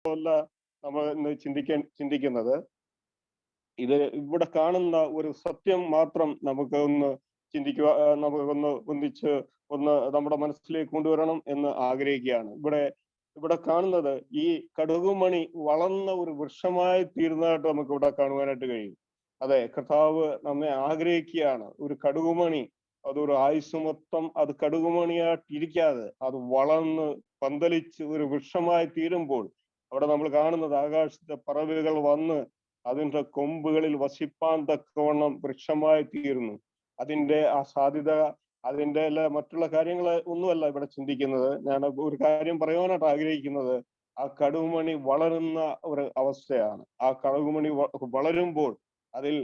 അല്ല നമ്മൾ ഇന്ന് ചിന്തിക്കുന്നത്. ഇത് ഇവിടെ കാണുന്ന ഒരു സത്യം മാത്രം നമുക്ക് ഒന്ന് നമുക്കൊന്ന് ഒന്നിച്ച് നമ്മുടെ മനസ്സിലേക്ക് കൊണ്ടുവരണം എന്ന് ആഗ്രഹിക്കുകയാണ്. ഇവിടെ കാണുന്നത് ഈ കടുകുമണി വളർന്ന ഒരു വൃക്ഷമായി തീരുന്നതായിട്ട് നമുക്ക് ഇവിടെ കാണുവാനായിട്ട് കഴിയും. അതെ, കർത്താവ് നമ്മെ ആഗ്രഹിക്കുകയാണ്. ഒരു കടുകുമണി അതൊരു ആയുസ് മൊത്തം അത് കടുകുമണിയായിട്ടിരിക്കാതെ അത് വളർന്ന് പന്തലിച്ച് ഒരു വൃക്ഷമായി തീരുമ്പോൾ അവിടെ നമ്മൾ കാണുന്നത് ആകാശത്തെ പറവകൾ വന്ന് അതിൻ്റെ കൊമ്പുകളിൽ വസിപ്പാൻ തക്കവണ്ണം വൃക്ഷമായി തീരുന്നു. അതിൻ്റെ ആ സാധ്യത, അതിൻ്റെ മറ്റുള്ള കാര്യങ്ങൾ ഒന്നുമല്ല ഇവിടെ ചിന്തിക്കുന്നത്. ഞാൻ ഒരു കാര്യം പറയുവാനായിട്ട് ആഗ്രഹിക്കുന്നത് ആ കടുകുമണി വളരുന്ന ഒരു അവസ്ഥയാണ്. ആ കടുകുമണി വളരുമ്പോൾ അതിൽ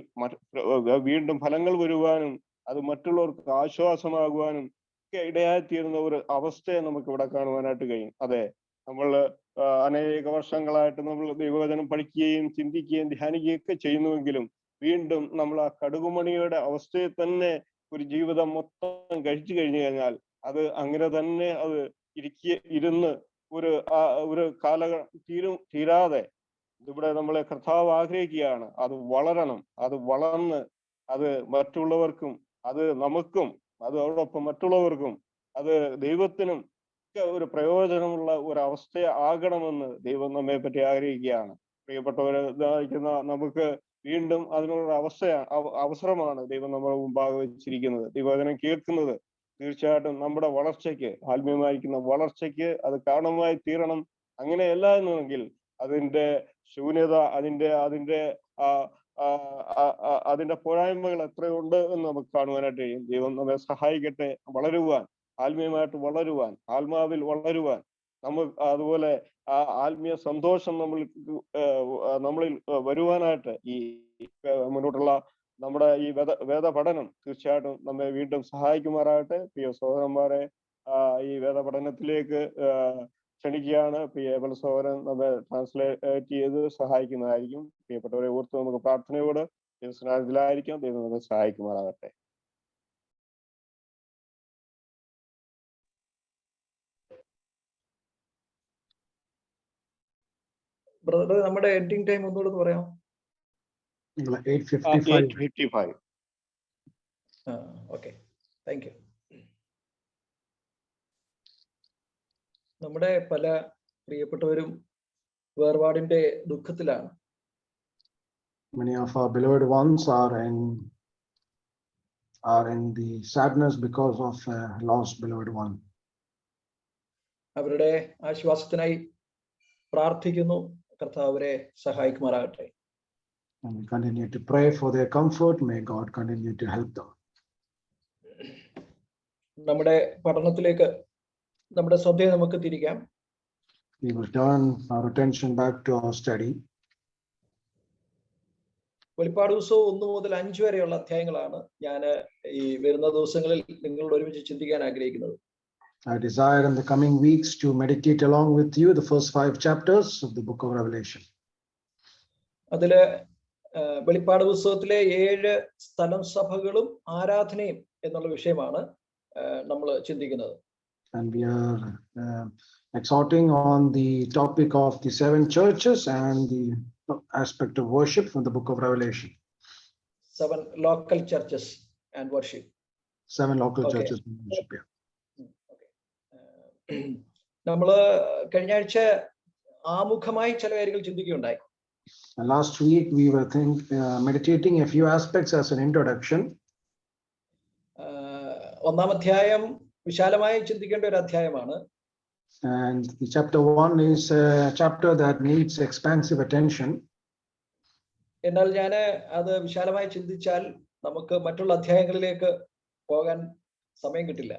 വീണ്ടും ഫലങ്ങൾ വരുവാനും അത് മറ്റുള്ളവർക്ക് ആശ്വാസമാകുവാനും ഒക്കെ ഇടയായിത്തീരുന്ന ഒരു അവസ്ഥയെ നമുക്ക് ഇവിടെ കാണുവാനായിട്ട് കഴിയും. അതെ, നമ്മൾ അനേക വർഷങ്ങളായിട്ട് നമ്മൾ ദൈവവചനം പഠിക്കുകയും ചിന്തിക്കുകയും ധ്യാനിക്കുകയും ഒക്കെ ചെയ്യുന്നുവെങ്കിലും വീണ്ടും നമ്മൾ ആ കടുകുമണിയുടെ അവസ്ഥയെ തന്നെ ഒരു ജീവിതം മൊത്തം കഴിച്ചു കഴിഞ്ഞു കഴിഞ്ഞാൽ അത് അങ്ങനെ തന്നെ അത് ഇരുന്ന് ഒരു തീരാതെ ഇവിടെ നമ്മളെ കർത്താവ് ആഗ്രഹിക്കുകയാണ്. അത് വളരണം, അത് വളർന്ന് അത് മറ്റുള്ളവർക്കും അത് നമുക്കും അതോടൊപ്പം മറ്റുള്ളവർക്കും അത് ദൈവത്തിനും ഒക്കെ ഒരു പ്രയോജനമുള്ള ഒരു അവസ്ഥ ആകണമെന്ന് ദൈവം നമ്മെ പറ്റി ആഗ്രഹിക്കുകയാണ്. പ്രിയപ്പെട്ടവരെ, നമുക്ക് വീണ്ടും അതിനുള്ള അവസരമാണ് ദൈവം നമ്മുടെ മുമ്പാകെ വെച്ചിരിക്കുന്നത്. ദൈവവചനം കേൾക്കുന്നത് തീർച്ചയായിട്ടും നമ്മുടെ വളർച്ചയ്ക്ക്, ആത്മീയമായിരിക്കുന്ന വളർച്ചയ്ക്ക് അത് കാരണമായി തീരണം. അങ്ങനെയല്ല എന്നുവെങ്കിൽ അതിൻ്റെ ശൂന്യത, അതിന്റെ പോരായ്മകൾ എത്രയുണ്ട് എന്ന് നമുക്ക് കാണുവാനായിട്ട് കഴിയും. ദൈവം നമ്മെ സഹായിക്കട്ടെ വളരുവാൻ, ആത്മീയമായിട്ട് വളരുവാൻ, ആത്മാവിൽ വളരുവാൻ. അതുപോലെ ആ ആത്മീയ സന്തോഷം നമ്മളിൽ വരുവാനായിട്ട് ഈ മുന്നോട്ടുള്ള നമ്മുടെ ഈ വേദപഠനം തീർച്ചയായിട്ടും നമ്മെ വീണ്ടും സഹായിക്കുമാറാകട്ടെ. പ്രിയ സഹോദരന്മാരെ, ഈ വേദപഠനത്തിലേക്ക് ക്ഷണിക്കുകയാണ്. ജബൽ സഹോദരൻ നമ്മെ ട്രാൻസ്ലേറ്റ് ചെയ്ത് സഹായിക്കുന്നതായിരിക്കും. പ്രിയപ്പെട്ടവരെ ഓർത്ത് നമുക്ക് പ്രാർത്ഥനയോട് ദൈവസ്നാനത്തിലായിരിക്കാം. ദൈവം നമ്മെ സഹായിക്കുമാറാകട്ടെ. ബ്രദർ, നമ്മുടെ എഡിറ്റിംഗ് ടൈം ഒന്നുകൂടെ പറയാം. 8:55. Okay, thank you. നമ്മുടെ പല പ്രിയപ്പെട്ടവരും വേർപാടിന്റെ ദുഃഖത്തിലാണ്. Many of our beloved ones are in the sadness because of a lost beloved one. അവരുടെ ആശ്വാസത്തിനായി പ്രാർത്ഥിക്കുന്നു. കർത്താവ് അവരെ സഹായിക്കുമാറാകട്ടെ. And we continue to pray for their comfort. May God continue to help them. നമ്മുടെ പഠനത്തിലേക്ക് നമ്മുടെ ശ്രദ്ധയെ നമുക്ക് തിരിക്കാം. We will turn our attention back to our study. വെളിപ്പാട് ദിവസവും 1 മുതൽ 5 വരെയുള്ള അധ്യായങ്ങളാണ് ഞാൻ ഈ വരുന്ന ദിവസങ്ങളിൽ നിങ്ങളോട് ഒരുമിച്ച് ചിന്തിക്കാൻ ആഗ്രഹിക്കുന്നത്. I desire in the coming weeks to meditate along with you the first 5 chapters of the book of Revelation. അതില് വെളിപ്പാട് പുസ്തകത്തിലെ 7 സ്ഥലം സഭകളും ആരാധനയും എന്നുള്ള വിഷയമാണ് നമ്മൾ ചിന്തിക്കുന്നത്. And we are exhorting on the topic of the 7 churches and the aspect of worship from the book of Revelation. 7 local churches and worship. 7 local churches and worship. Yeah. നമ്മൾ കഴിഞ്ഞ ആഴ്ച ആമുഖമായി ചില കാര്യങ്ങൾ ചിന്തിക്കുകയുണ്ടായി. Last week we were meditating a few aspects as an introduction. ഒന്നാം അധ്യായം വിശാലമായി ചിന്തിക്കേണ്ട ഒരു അധ്യായമാണ്. And the chapter 1 is a chapter that needs expansive attention. എന്നാൽ ഞാൻ അത് വിശാലമായി ചിന്തിച്ചാൽ നമുക്ക് മറ്റുള്ള അധ്യായങ്ങളിലേക്ക് പോകാൻ സമയം കിട്ടില്ല.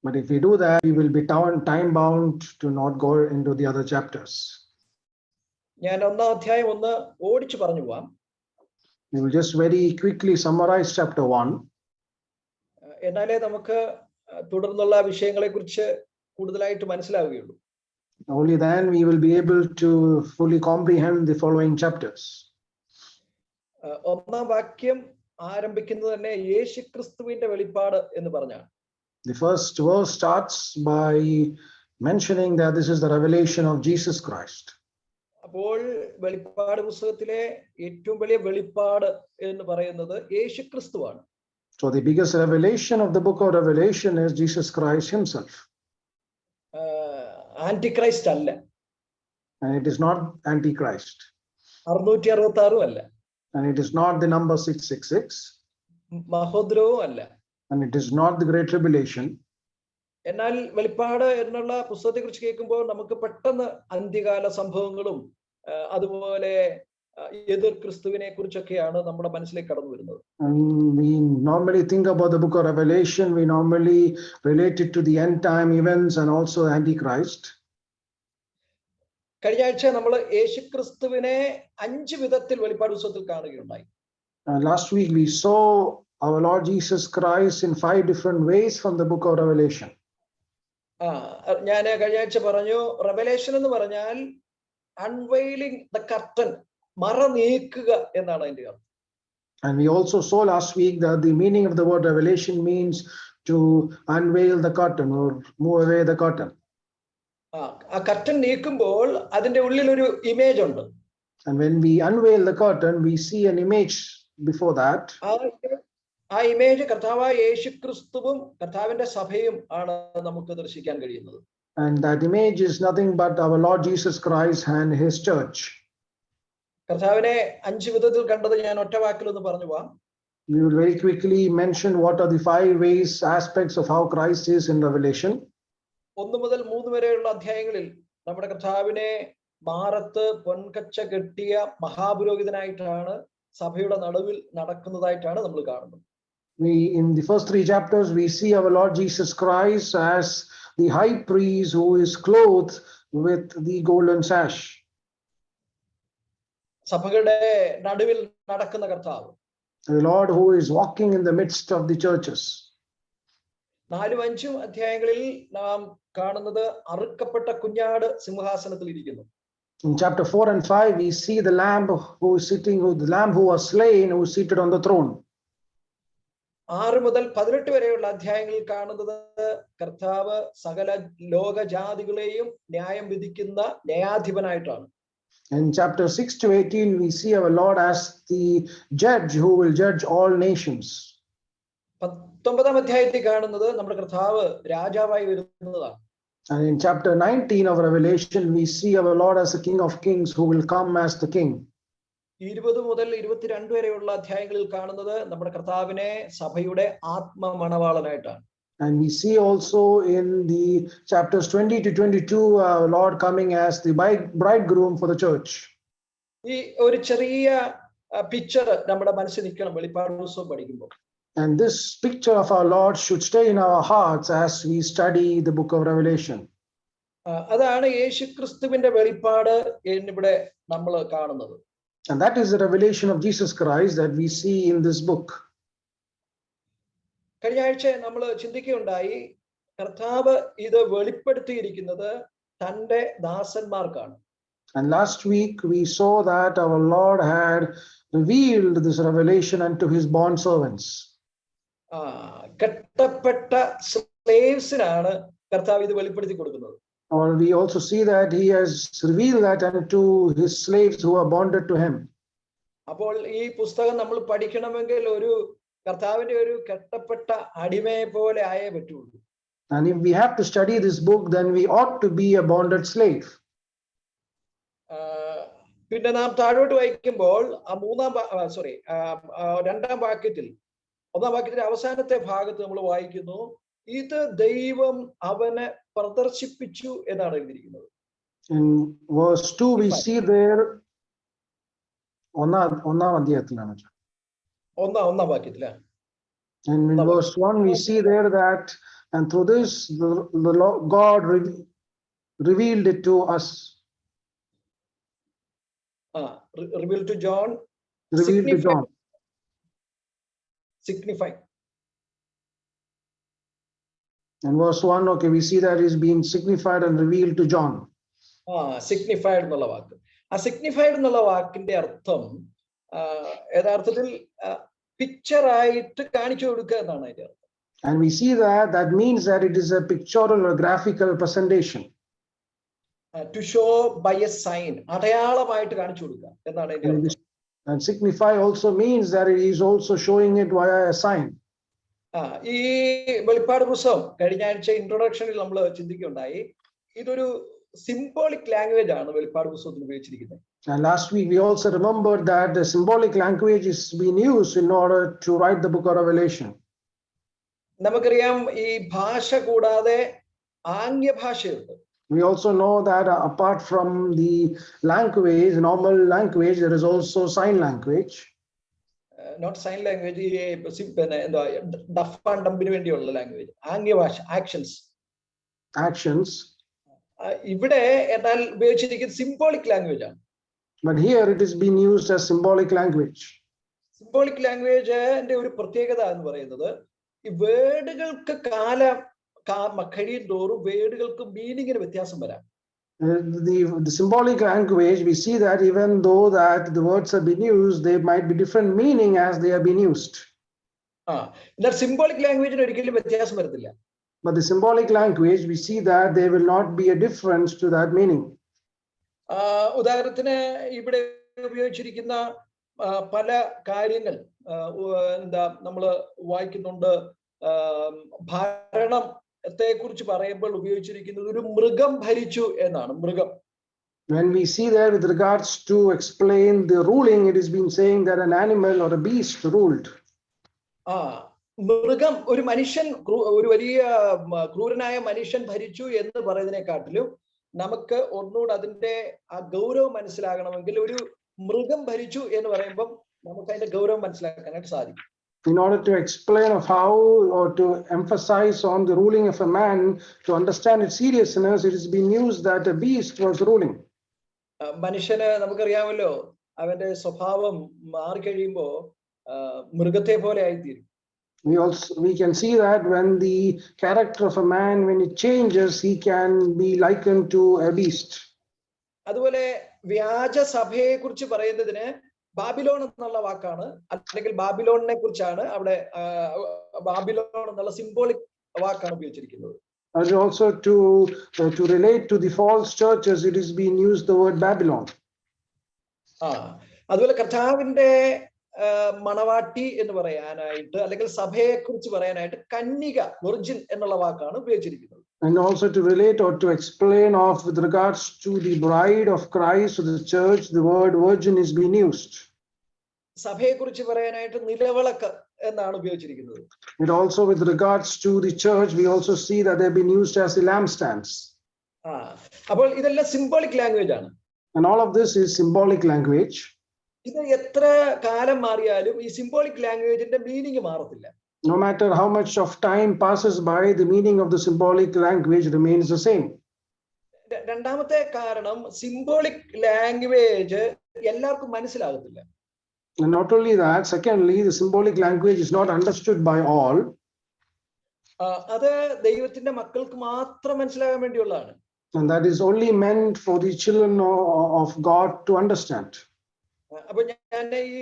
But if we do that, we will be time bound to not go into the other chapters. ഞാൻ ഒന്നാം അധ്യായം ഒന്ന് ഓടിച്ചു പറഞ്ഞു പോവാം. We will just very quickly summarize chapter 1. എന്നാലേ നമുക്ക് തുടർന്നുള്ള വിഷയങ്ങളെക്കുറിച്ച് കൂടുതലായിട്ട് മനസ്സിലാവുകയുള്ളൂ. Only then we will be able to fully comprehend the following chapters. ഒന്നാം വാക്യം ആരംഭിക്കുന്നത് തന്നെ യേശുക്രിസ്തുവിന്റെ വെളിപ്പാട് എന്ന് പറഞ്ഞാണ്. The first verse starts by mentioning that this is the revelation of Jesus Christ. അപ്പോൾ വെളിപ്പാട് പുസ്തകത്തിലെ ഏറ്റവും വലിയ വെളിപ്പാട് എന്ന് പറയുന്നത് യേശുക്രിസ്തുവാണ്. So the biggest revelation of the book of Revelation is Jesus Christ himself. Antichrist അല്ല, And it is not Antichrist. 666 അല്ല, And it is not the number 666. മഹോദ്രവും അല്ല. And it is not the Great Tribulation. എന്നാൽ വെളിപ്പാട് എന്നുള്ള പുസ്തകത്തെ കുറിച്ച് കേൾക്കുമ്പോൾ നമുക്ക് പെട്ടെന്ന് അന്ത്യകാല സംഭവങ്ങളും അതുപോലെ എതിർ ക്രിസ്തുവിനെ കുറിച്ചൊക്കെയാണ് നമ്മുടെ മനസ്സിലേക്ക് കടന്നു വരുന്നത്. And we normally think about the book of Revelation. We normally relate it to the end time events and also Antichrist. കഴിഞ്ഞ ആഴ്ച നമ്മൾ യേശുക്രിസ്തുവിനെ 5 വിധത്തിൽ വെളിപ്പാട് പുസ്തകത്തിൽ കാണുകയുണ്ടായി. Last week we saw our Lord Jesus Christ in 5 different ways from the book of Revelation. ഞാൻ കഴിഞ്ഞ ആഴ്ച പറഞ്ഞു, റെവലേഷൻ എന്ന് പറഞ്ഞാൽ അൺവെയിലിംഗ് ദ കർട്ടൻ, മറ നീക്കുക എന്നാണ് അതിന്റെ അർത്ഥം. And we also saw last week that the meaning of the word revelation means to unveil the curtain or move away the curtain. ആ കർട്ടൻ നീക്കുമ്പോൾ അതിന്റെ ഉള്ളിൽ ഒരു ഇമേജ് ഉണ്ട്. And when we unveil the curtain, we see an image before that. ആ image കർത്താവായ യേശുക്രിസ്തുവും കർത്താവിന്റെ സഭയും ആണ് നമുക്ക് ദർശിക്കാൻ കഴിയുന്നത്. And that image is nothing but our Lord Jesus Christ and his church. കർത്താവിനെ 5 വിധത്തിൽ കണ്ടത് ഞാൻ ഒറ്റ വാക്കിലൊന്ന് പറഞ്ഞു പോവാം. We will very quickly mention what are the 5 ways, aspects of how Christ is in Revelation. 1 മുതൽ 3 വരെയുള്ള അധ്യായങ്ങളിൽ നമ്മുടെ കർത്താവിനെ മാറത്ത് പൊൻകച്ച കെട്ടിയ മഹാപുരോഹിതനായിട്ടാണ് സഭയുടെ നടുവിൽ നടക്കുന്നതായിട്ടാണ് നമ്മൾ കാണുന്നത്. We in the first 3 chapters we see our Lord Jesus Christ as the high priest who is clothed with the golden sash. സഭകളുടെ നടുവിൽ നടക്കുന്ന കർത്താവ്, The Lord who is walking in the midst of the churches. 4-5 അധ്യായങ്ങളിൽ നാം കാണുന്നത് അറുക്കപ്പെട്ട കുഞ്ഞാട് സിംഹാസനത്തിൽ ഇരിക്കുന്നു. In chapter 4 and 5 we see the lamb who is sitting, the lamb who was slain, who is seated on the throne. 6 മുതൽ 18 വരെയുള്ള അധ്യായങ്ങളിൽ കാണുന്നത് കർത്താവ് സകല ലോകജാതികളെയും ന്യായം വിധിക്കുന്ന ന്യായാധിപനായിട്ടാണ്. In chapter 6 to 18 we see our Lord as the judge who will judge all nations. 19 അധ്യായത്തിൽ കാണുന്നത് നമ്മുടെ കർത്താവ് രാജാവായി വരുന്നതാണ്. And in chapter 19 of Revelation we see our Lord as the King of Kings who will come as the King. 20 മുതൽ 22 വരെയുള്ള അധ്യായങ്ങളിൽ കാണുന്നത് നമ്മുടെ കർത്താവിനെ സഭയുടെ ആത്മമണവാളനായിട്ടാണ്. And we see also in the chapters 20 to 22 our Lord coming as the bridegroom for the church. ഈ ഒരു ചെറിയ പിക്ചർ നമ്മുടെ മനസ്സിൽ നിൽക്കണം വെളിപ്പാട് പുസ്തകം പഠിക്കുമ്പോൾ. And this picture of our Lord should stay in our hearts as we study the book of Revelation. അതാണ് യേശുക്രിസ്തുവിന്റെ വെളിപ്പാട് എന്നിവിടെ നമ്മൾ കാണുന്നത്. And that is the revelation of Jesus Christ that we see in this book. കഴിഞ്ഞ ആഴ്ച നമ്മൾ ചിന്തിക്കുകയുണ്ടായി, കർത്താവ് ഇത് വെളിപ്പെടുത്തിയിരിക്കുന്നത് തന്റെ ദാസന്മാർക്കാണ്. And last week we saw that our Lord had revealed this revelation unto his bond servants. കെട്ടപ്പെട്ട സ്ലേവ്സിനാണ് കർത്താവ് ഇത് വെളിപ്പെടുത്തി കൊടുക്കുന്നത്. Or we also see that he has revealed that unto his slaves who are bonded to him. അപ്പോൾ ഈ പുസ്തകം നമ്മൾ പഠിക്കണമെങ്കിൽ ഒരു കർത്താവിന്റെ ഒരു കെട്ടപ്പെട്ട അടിമയെ പോലെ ആയേ പറ്റുള്ളൂ. And if we have to study this book, then we ought to be a bonded slave. പിന്നെ നാം താഴോട്ട് വായിക്കുമ്പോൾ രണ്ടാം വാക്യത്തിൽ 1-ാം വാക്യത്തിന്റെ അവസാനത്തെ ഭാഗത്ത് നമ്മൾ വായിക്കുന്നു, ഇത് ദൈവം അവനെ പ്രദർശിപ്പിച്ചു എന്നാണ് എഴുതിയിരിക്കുന്നത്. In verse 2 we see there ഒന്നാം അധ്യായത്തിലാണ്. 1-ാം വാക്യത്തിലാണ്. And in verse 1 we see there that, and through this the Lord God revealed it to us. Revealed to John. Revealed to John. Signify. In verse 1, okay, we see that is being signified and revealed to John. Signified എന്നുള്ള വാക്ക്. ആ signified എന്നുള്ള വാക്കിന്റെ അർത്ഥം യഥാർത്ഥത്തിൽ picture ആയിട്ട് കാണിച്ചു കൊടുക്കുക എന്നാണ് അതിന്റെ അർത്ഥം. And we see that means that it is a pictorial or graphical presentation. To show by a sign, അടയാളമായിട്ട് കാണിച്ചു കൊടുക്കുക എന്നാണ് ഇതിന്റെ അർത്ഥം. And signify also means that he is also showing it via a sign. ഈ വെളിപ്പാട് പുസ്തകം കഴിഞ്ഞ ആഴ്ച ഇൻട്രൊഡക്ഷനിൽ നമ്മൾ ചിന്തിക്കുകയുണ്ടായി, ഇതൊരു symbolic language ആണ് വെളിപ്പാട് പുസ്തകത്തിൽ ഉപയോഗിച്ചിരിക്കുന്നത്. And last week we also remembered that the symbolic language is being used in order to write the book of Revelation. നമുക്കറിയാം ഈ ഭാഷ കൂടാതെ ആംഗ്യ ഭാഷയുണ്ട്. We also know that apart from the language, normal language, there is also sign language. Not sign language, പിന്നെ എന്താ duff and ഡംപിന് വേണ്ടിയുള്ള language, ആംഗ്യ ഭാഷ, Actions. ഇവിടെ എന്നാൽ ഉപയോഗിച്ചിരിക്കുന്നത് സിംബോളിക് ലാംഗ്വേജ് ആണ്. But here it is being used as symbolic language. Symbolic ലാംഗ്വേജിന്റെ ഒരു പ്രത്യേകത എന്ന് പറയുന്നത്, ഈ വേർഡുകൾക്ക് കാലം കഴിയും തോറും വേർഡുകൾക്ക് മീനിങ്ങിന് വ്യത്യാസം വരാം. The symbolic language, we see that even though that the words have been used, they might be different meaning as they have been used. എന്നാൽ സിംബോളിക് ലാംഗ്വേജിന് ഒരിക്കലും വ്യത്യാസം വരത്തില്ല. But the symbolic language, we see that there will not be a difference to that meaning. ഉദാഹരണത്തിന് ഇവിടെ ഉപയോഗിച്ചിരിക്കുന്ന പല കാര്യങ്ങൾ എന്താ നമ്മൾ വായിക്കുന്നുണ്ട്. ഭരണത്തെ കുറിച്ച് പറയുമ്പോൾ ഉപയോഗിച്ചിരിക്കുന്നത് ഒരു മൃഗം ഭരിച്ചു എന്നാണ്. മൃഗം. When we see there with regards to explain the ruling, it is been saying that an animal or a beast ruled. മൃഗം, ഒരു മനുഷ്യൻ, ഒരു വലിയ ക്രൂരനായ മനുഷ്യൻ ഭരിച്ചു എന്ന് പറയുന്നതിനെക്കാട്ടിലും നമുക്ക് ഒന്നുകൂടെ അതിന്റെ ആ ഗൗരവം മനസ്സിലാകണമെങ്കിൽ ഒരു മൃഗം ഭരിച്ചു എന്ന് പറയുമ്പോൾ നമുക്ക് അതിന്റെ ഗൗരവം മനസ്സിലാക്കാനായിട്ട് സാധിക്കും. In order to explain of how or to emphasize on the ruling of a man, to understand its seriousness, it has been used that a beast was ruling. മനുഷ്യന് നമുക്കറിയാമല്ലോ, അവന്റെ സ്വഭാവം മാറിക്കഴിയുമ്പോ മൃഗത്തെ പോലെ ആയിത്തീരും. We can see that when the character of a man, when it changes, he can be likened to a beast. അതുപോലെ വ്യാജ സഭയെ കുറിച്ച് പറയുന്നതിന് ബാബിലോൺ എന്നുള്ള വാക്കാണ്, അല്ലെങ്കിൽ ബാബിലോണിനെ കുറിച്ചാണ് അവിടെ ബാബിലോൺ എന്നുള്ള സിംബോളിക് വാക്കാണ് ഉപയോഗിച്ചിരിക്കുന്നത്. And also to relate to the false churches, it is being used the word Babylon. അതുപോലെ കർത്താവിന്റെ മണവാട്ടി എന്ന് പറയാനായിട്ട്, അല്ലെങ്കിൽ സഭയെ കുറിച്ച് പറയാനായിട്ട് കന്യക, വെർജിൻ എന്നുള്ള വാക്കാണ് ഉപയോഗിച്ചിരിക്കുന്നത്. And also to relate or to explain of with regards to the bride of Christ or the church, the word virgin is being used. സഭയെ കുറിച്ച് പറയാനായിട്ട് നിലവിളക്ക് എന്നാണ് ഉപയോഗിച്ചിരിക്കുന്നത്. It also with regards to the church, we also see that they've been used as the lampstands. അപ്പോൾ ഇതെല്ലാം symbolic language ആണ്. And all of this is symbolic language. ഇത് എത്ര കാലം മാറിയാലും ഈ സിംബോളിക് ലാംഗ്വേജിന്റെ മീനിങ് മാറത്തില്ല. No matter how much of time passes by, the meaning of the symbolic language remains the same. രണ്ടാമത്തെ കാരണം, സിംബോളിക് ലാംഗ്വേജ് എല്ലാവർക്കും മനസ്സിലാകത്തില്ല. And not only that, secondly, the symbolic language is not understood by all. അത് ദൈവത്തിന്റെ മക്കൾക്ക് മാത്രം മനസ്സിലാകാൻ വേണ്ടിയുള്ളതാണ്. And that is only meant for the children of God to understand. അപ്പൊ ഞാൻ ഈ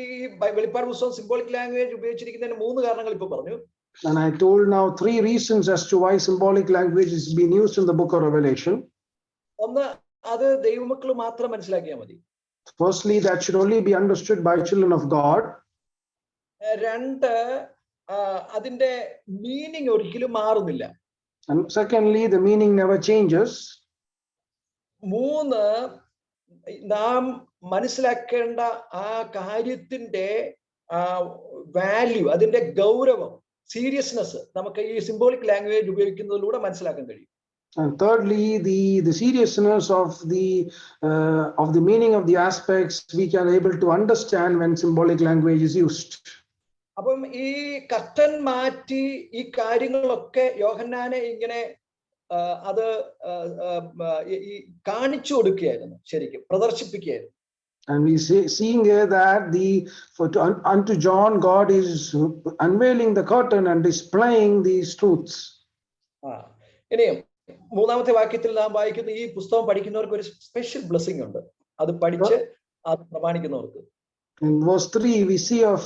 വെളിപ്പാട് പുസ്തകം സിംബോളിക് ലാംഗ്വേജ് ഉപയോഗിച്ചിരിക്കുന്നതിന് 3 കാരണങ്ങൾ ഇപ്പൊ പറഞ്ഞു. And I told now 3 reasons as to why symbolic language is being used in the book of Revelation. ഒന്ന്, അത് ദൈവമക്കൾ മാത്രം മനസ്സിലാക്കിയാൽ മതി. Firstly, that should only be understood by children of God. രണ്ട്, അതിന്റെ മീനിങ് ഒരിക്കലും മാറുന്നില്ല. And secondly, the meaning never changes. 3, നാം മനസ്സിലാക്കേണ്ട ആ കാര്യത്തിന്റെ വാല്യൂ, അതിന്റെ ഗൗരവം, സീരിയസ്നെസ് നമുക്ക് ഈ സിംബോളിക് ലാംഗ്വേജ് ഉപയോഗിക്കുന്നതിലൂടെ മനസ്സിലാക്കാൻ കഴിയും. And thirdly, the seriousness of the meaning of the aspects we can able to understand when symbolic language is used. അപ്പം ഈ കർട്ടൻ മാറ്റി ഈ കാര്യങ്ങളൊക്കെ യോഹന്നാനെ ഇങ്ങനെ അത് കാണിച്ചു കൊടുക്കുകയായിരുന്നു, ശരിക്കും പ്രദർശിപ്പിക്കുകയായിരുന്നു. And we seeing here that unto John, God is unveiling the curtain and displaying these truths. ഇനിയും 3ാമത്തെ വാക്യത്തിൽ നാം വായിക്കുന്ന ഈ പുസ്തകം പഠിക്കുന്നവർക്ക് ഒരു സ്പെഷ്യൽ ബ്ലെസ്സിംഗ് ഉണ്ട്, അത് പഠിച്ച് അത് പ്രമാണിക്കുന്നവർക്ക്. In verse 3, we see of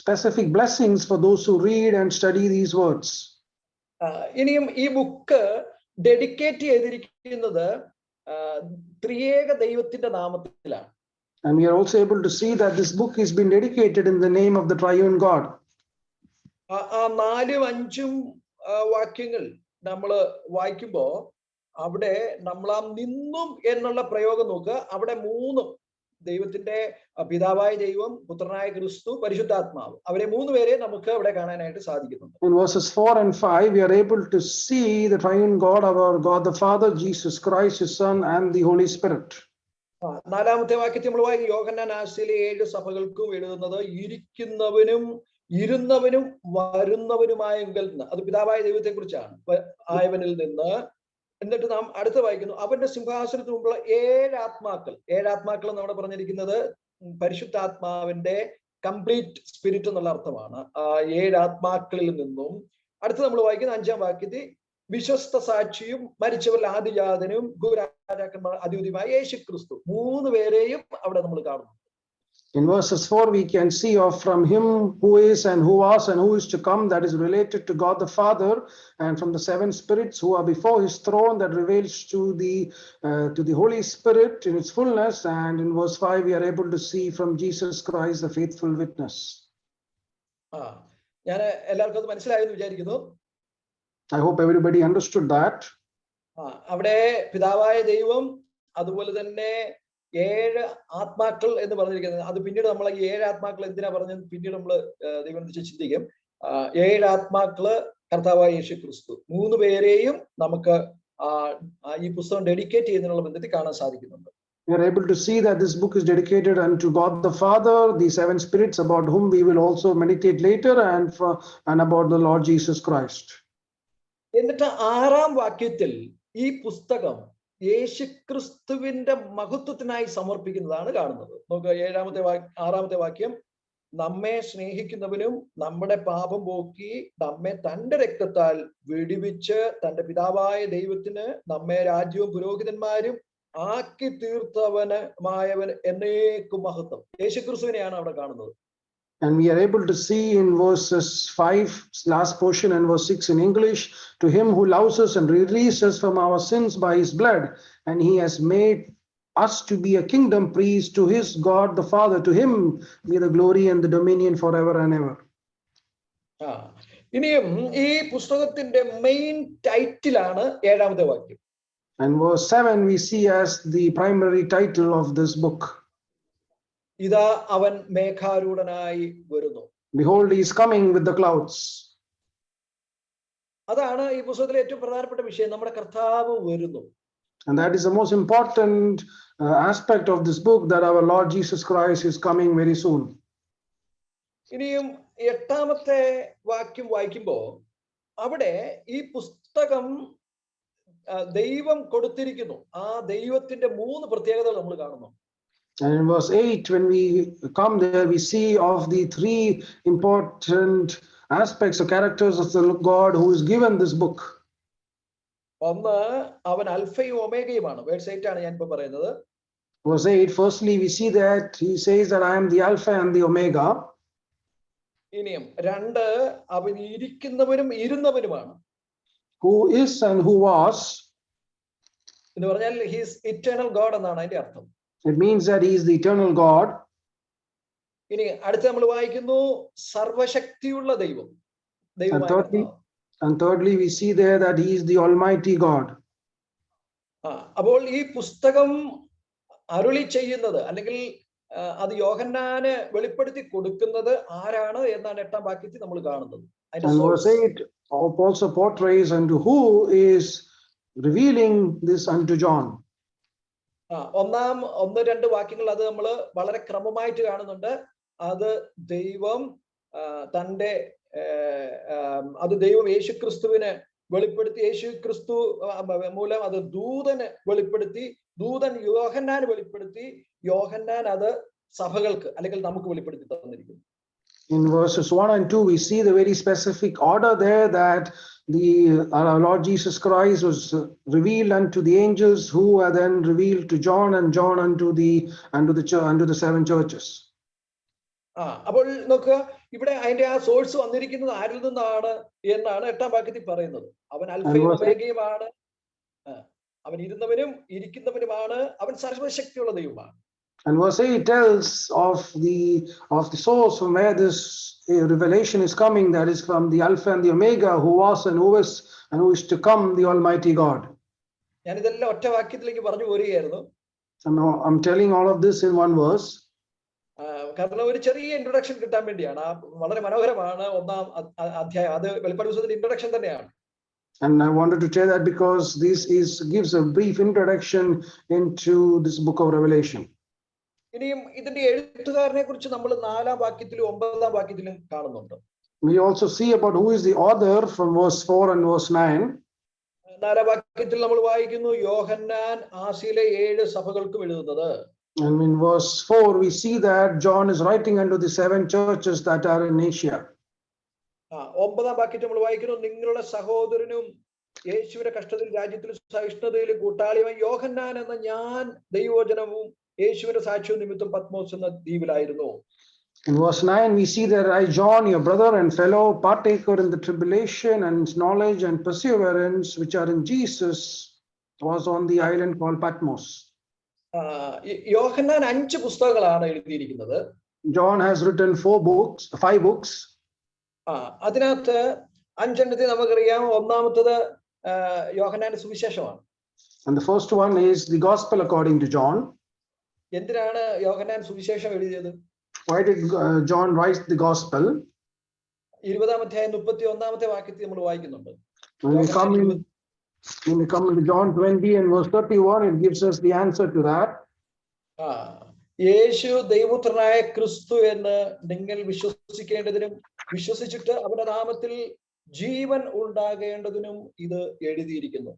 specific blessings for those who read and study these words. ഇനിയും ഈ ബുക്ക് ഡെഡിക്കേറ്റ് ചെയ്തിരിക്കുന്നത് ത്രിയേക ദൈവത്തിന്റെ നാമത്തിലാണ്. And we are also able to see that this book has been dedicated in the name of the triune God. ആ 4ഉം 5ഉം വാക്യങ്ങൾ നമ്മൾ വായിക്കുമ്പോ അവിടെ നമ്മൾ ആ നിന്നും എന്നുള്ള പ്രയോഗം നോക്കുക. അവിടെ 3 ദൈവത്തിന്റെ പിതാവായ ദൈവം, പുത്രനായ ക്രിസ്തു, പരിശുദ്ധാത്മാവ്, അവരെ 3 പേരെ നമുക്ക് അവിടെ കാണാനായിട്ട് സാധിക്കുന്നുണ്ട്. In verses 4 and 5 we are able to see the triune God, our God the Father, Jesus Christ his Son, and the Holy Spirit. 4ാമത്തെ വാക്യത്തിൽ നമ്മൾ വായിക്കും, യോഹന്നാൻ ആസിയിലെ 7 സഭകൾക്കും എഴുതുന്നത് ഇരിക്കുന്നവനും ഇരുന്നവനും വരുന്നവനുമായെങ്കിൽ നിന്ന്, അത് പിതാവായ ദൈവത്തെ കുറിച്ചാണ്, ആയവനിൽ നിന്ന്. എന്നിട്ട് നാം അടുത്ത് വായിക്കുന്നു, അവന്റെ സിംഹാസനത്തിന് മുമ്പുള്ള 7 ആത്മാക്കൾ. 7 ആത്മാക്കൾ എന്നവിടെ പറഞ്ഞിരിക്കുന്നത് പരിശുദ്ധാത്മാവിന്റെ കംപ്ലീറ്റ് സ്പിരിറ്റ് എന്നുള്ള അർത്ഥമാണ്. 7 ആത്മാക്കളിൽ നിന്നും. അടുത്ത് നമ്മൾ വായിക്കുന്ന 5ാം വാക്യത്തിൽ വിശ്വസ്ത സാക്ഷിയും മരിച്ചവരിൽ ആദിജാതനും ഭൂരാജാക്കന്മാർ അധിപതിയുമായ യേശു ക്രിസ്തു, 3 പേരെയും അവിടെ നമ്മൾ കാണുന്നു. In verses 4 we can see of from him who is and who was and who is to come, that is related to God the Father, and from the 7 spirits who are before his throne, that reveals to the Holy Spirit in its fullness. And in verse 5 we are able to see from Jesus Christ the faithful witness. ഞാൻ എല്ലാവർക്കും അത് മനസ്സിലായെന്ന് വിചാരിക്കുന്നു. I hope everybody understood that. അവിടെ പിതാവായ ദൈവം, അതുപോലെ തന്നെ 7 ആത്മാക്കൾ എന്ന് പറഞ്ഞിരിക്കുന്നത്, അത് പിന്നീട് നമ്മൾ ഈ 7 ആത്മാക്കൾ എന്തിനാ പറഞ്ഞത് പിന്നീട് നമ്മൾ ദൈവം ചിന്തിക്കും. 7 ആത്മാക്കള് കർത്താവായ യേശു ക്രിസ്തു, 3 പേരെയും നമുക്ക് ഈ പുസ്തകം ഡെഡിക്കേറ്റ് ചെയ്യുന്നതിനുള്ള ബന്ധത്തിൽ കാണാൻ സാധിക്കുന്നുണ്ട്. We are able to see that this book is dedicated unto God the Father, the 7 spirits about whom we will also meditate later, and about the Lord Jesus Christ. എന്നിട്ട് 6ാം വാക്യത്തിൽ ഈ പുസ്തകം യേശുക്രിസ്തുവിന്റെ മഹത്വത്തിനായി സമർപ്പിക്കുന്നതാണ് കാണുന്നത്. നോക്കുക, 6ാമത്തെ വാക്യം, നമ്മെ സ്നേഹിക്കുന്നവനും നമ്മുടെ പാപം പോക്കി നമ്മെ തന്റെ രക്തത്താൽ വിടുവിച്ച് തന്റെ പിതാവായ ദൈവത്തിന് നമ്മെ രാജ്യവും പുരോഹിതന്മാരും ആക്കി തീർത്തവനുമായവൻ എന്നേക്കും മഹത്വം. യേശുക്രിസ്തുവിനെയാണ് അവിടെ കാണുന്നത്. And we are able to see in verses 5, last portion, and verse 6 in English, to him who loves us and released us from our sins by his blood, and he has made us to be a kingdom priest to his God the Father. To him be the glory and the dominion forever and ever. ഇനിയും ഈ പുസ്തകത്തിന്റെ main ടൈറ്റിലാണ് 7ാമത്തെ വാക്യം. And verse 7 we see as the primary title of this book. ഇതാ അവൻ മേഘാരൂഢനായി വരുന്നു. Behold, he is coming with the clouds. അതാണ് ഈ പുസ്തകത്തിലെ ഏറ്റവും പ്രധാനപ്പെട്ട വിഷയം, നമ്മുടെ കർത്താവ് വരുന്നു. And that is the most important aspect of this book, that our Lord Jesus Christ is coming very soon. ഇനിയും 8ാമത്തെ വാക്യം വായിക്കുമ്പോ അവിടെ ഈ പുസ്തകം ദൈവം കൊടുത്തിരിക്കുന്നു. ആ ദൈവത്തിന്റെ 3 പ്രത്യേകതകൾ നമ്മൾ കാണുന്നു. And in verse 8, when we come there, we see of the 3 important aspects or characters of the God who is given this book. ഒന്ന്, അവൻ അൽഫയും ഒമേഗയുമാണ്. വേഴ്സ് 8 ആണ് ഞാൻ ഇപ്പൊ പറയുന്നത്. Verse 8, firstly we see that he says that I am the Alpha and the Omega. ഇനിയും 2, അവൻ ഇരിക്കുന്നവനും ഇരുന്നവനുമാണ്. Who is and who was. എന്ന് പറഞ്ഞാൽ he is eternal God എന്നാണ് അതിന്റെ അർത്ഥം. It means that he is the eternal God. ഇനി അടുത്ത് നമ്മൾ വായിക്കുന്നു സർവശക്തിയുള്ള ദൈവം. And thirdly we see there that he is the Almighty God. അപ്പോൾ ഈ പുസ്തകം അരുളി ചെയ്യുന്നത്, അല്ലെങ്കിൽ അത് യോഹന്നാന് വെളിപ്പെടുത്തി കൊടുക്കുന്നത് ആരാണ് എന്നാണ് 8ാം വാക്യത്തിൽ നമ്മൾ കാണുന്നത്. And verse 8 also portrays unto who is revealing this unto John. 1-2 വാക്യങ്ങൾ അത് നമ്മൾ വളരെ ക്രമമായിട്ട് കാണുന്നുണ്ട്. അത് ദൈവം അത് ദൈവം യേശുക്രിസ്തുവിനെ വെളിപ്പെടുത്തി, യേശുക്രിസ്തു മൂലം അത് ദൂതന് വെളിപ്പെടുത്തി, ദൂതൻ യോഹന്നാന് വെളിപ്പെടുത്തി, യോഹന്നാൻ അത് സഭകൾക്ക് അല്ലെങ്കിൽ നമുക്ക് വെളിപ്പെടുത്തി തന്നിരിക്കുന്നു. In verses 1 and 2 we see the very specific order there, that our Lord Jesus Christ was revealed unto the angels, who are then revealed to John, and John unto the 7 churches. അപ്പോൾ നോക്കുക, ഇവിടെ അതിന്റെ ആ source വന്നിരിക്കുന്നത് ആരിൽ നിന്നാണ് എന്നാണ് 8ാം വാക്യത്തിൽ പറയുന്നത്. അവൻ അൽഫയും ഒമേഗയുമാണ്. അവൻ ഇരുന്നവനും ഇരിക്കുന്നവനുമാണ്, അവൻ സർവശക്തിയുള്ള ദൈവമാണ്. And verse 8 tells of the source from where this revelation is coming, that is from the Alpha and the Omega, who was and who is and who is to come, the Almighty God. ഞാൻ ഇതെല്ലാം ഒറ്റ വാക്യത്തിലേക്ക് പറഞ്ഞു പോരുകയായിരുന്നു. So now I'm telling all of this in one verse. കാരണം ഒരു ചെറിയ introduction കിട്ടാൻ വേണ്ടിയാണ്. വളരെ മനോഹരമാണ് ഒന്നാം അധ്യായം. അത് വെളിപ്പാട് പുസ്തകത്തിന്റെ ഇൻട്രൊഡക്ഷൻ തന്നെയാണ്. And I wanted to tell that because this gives a brief introduction into this book of Revelation. ഇനിയും ഇതിന്റെ എഴുത്തുകാരനെ കുറിച്ച് നമ്മൾ 4-ാം വാക്യത്തിലും 9-ാം വാക്യത്തിലും കാണുന്നുണ്ട്. We also see about who is the author from verse 4 and verse 9. 4-ാം വാക്യത്തിൽ നമ്മൾ വായിക്കുന്നു, യോഹന്നാൻ ആസിയിലെ 7 സഭകൾക്കും എഴുതുന്നത്. And in verse 4 we see that John is writing unto the 7 churches that are in Asia. 9-ാം വാക്യത്തിൽ നമ്മൾ വായിക്കുന്നു, നിങ്ങളുടെ സഹോദരനും യേശുവിന്റെ കഷ്ടത്തിൽ രാജ്യത്തിൽ സഹിഷ്ണുതയിൽ കൂട്ടാളിയുമായി യോഹന്നാൻ എന്ന ഞാൻ ദൈവവചനവും യേശുവിന്റെ സാക്ഷ്യവും നിമിത്തം പത്മോസ് എന്ന ദ്വീപിലായിരുന്നു. In verse 9 we see that I, John, your brother and fellow partaker in the tribulation and knowledge and perseverance which are in Jesus, was on the island called Patmos. യോഹന്നാൻ 5 പുസ്തകങ്ങളാണ് എഴുതിയിരിക്കുന്നത്. John has written 5 books. അതിനകത്ത് 5 നമുക്കറിയാം. ഒന്നാമത്തത് യോഹന്നാന്റെ സുവിശേഷമാണ്. And the first one is the gospel according to John. എന്തിനാണ് യോഹന്നാൻ സുവിശേഷം എഴുതിയത്? Why did John write the gospel? 20-ാം അധ്യായം 31-ാമത്തെ വാക്യത്തിൽ നമ്മൾ വായിക്കുന്നുണ്ട്. When we come into John 20 and verse 31, it gives us the answer to that. യേശു ദൈവപുത്രനായ ക്രിസ്തു എന്ന് നിങ്ങൾ വിശ്വസിക്കേണ്ടതിനും വിശ്വസിച്ചിട്ട് അവന്റെ നാമത്തിൽ ജീവൻ ഉണ്ടാകേണ്ടതിനും ഇത് എഴുതിയിരിക്കുന്നു.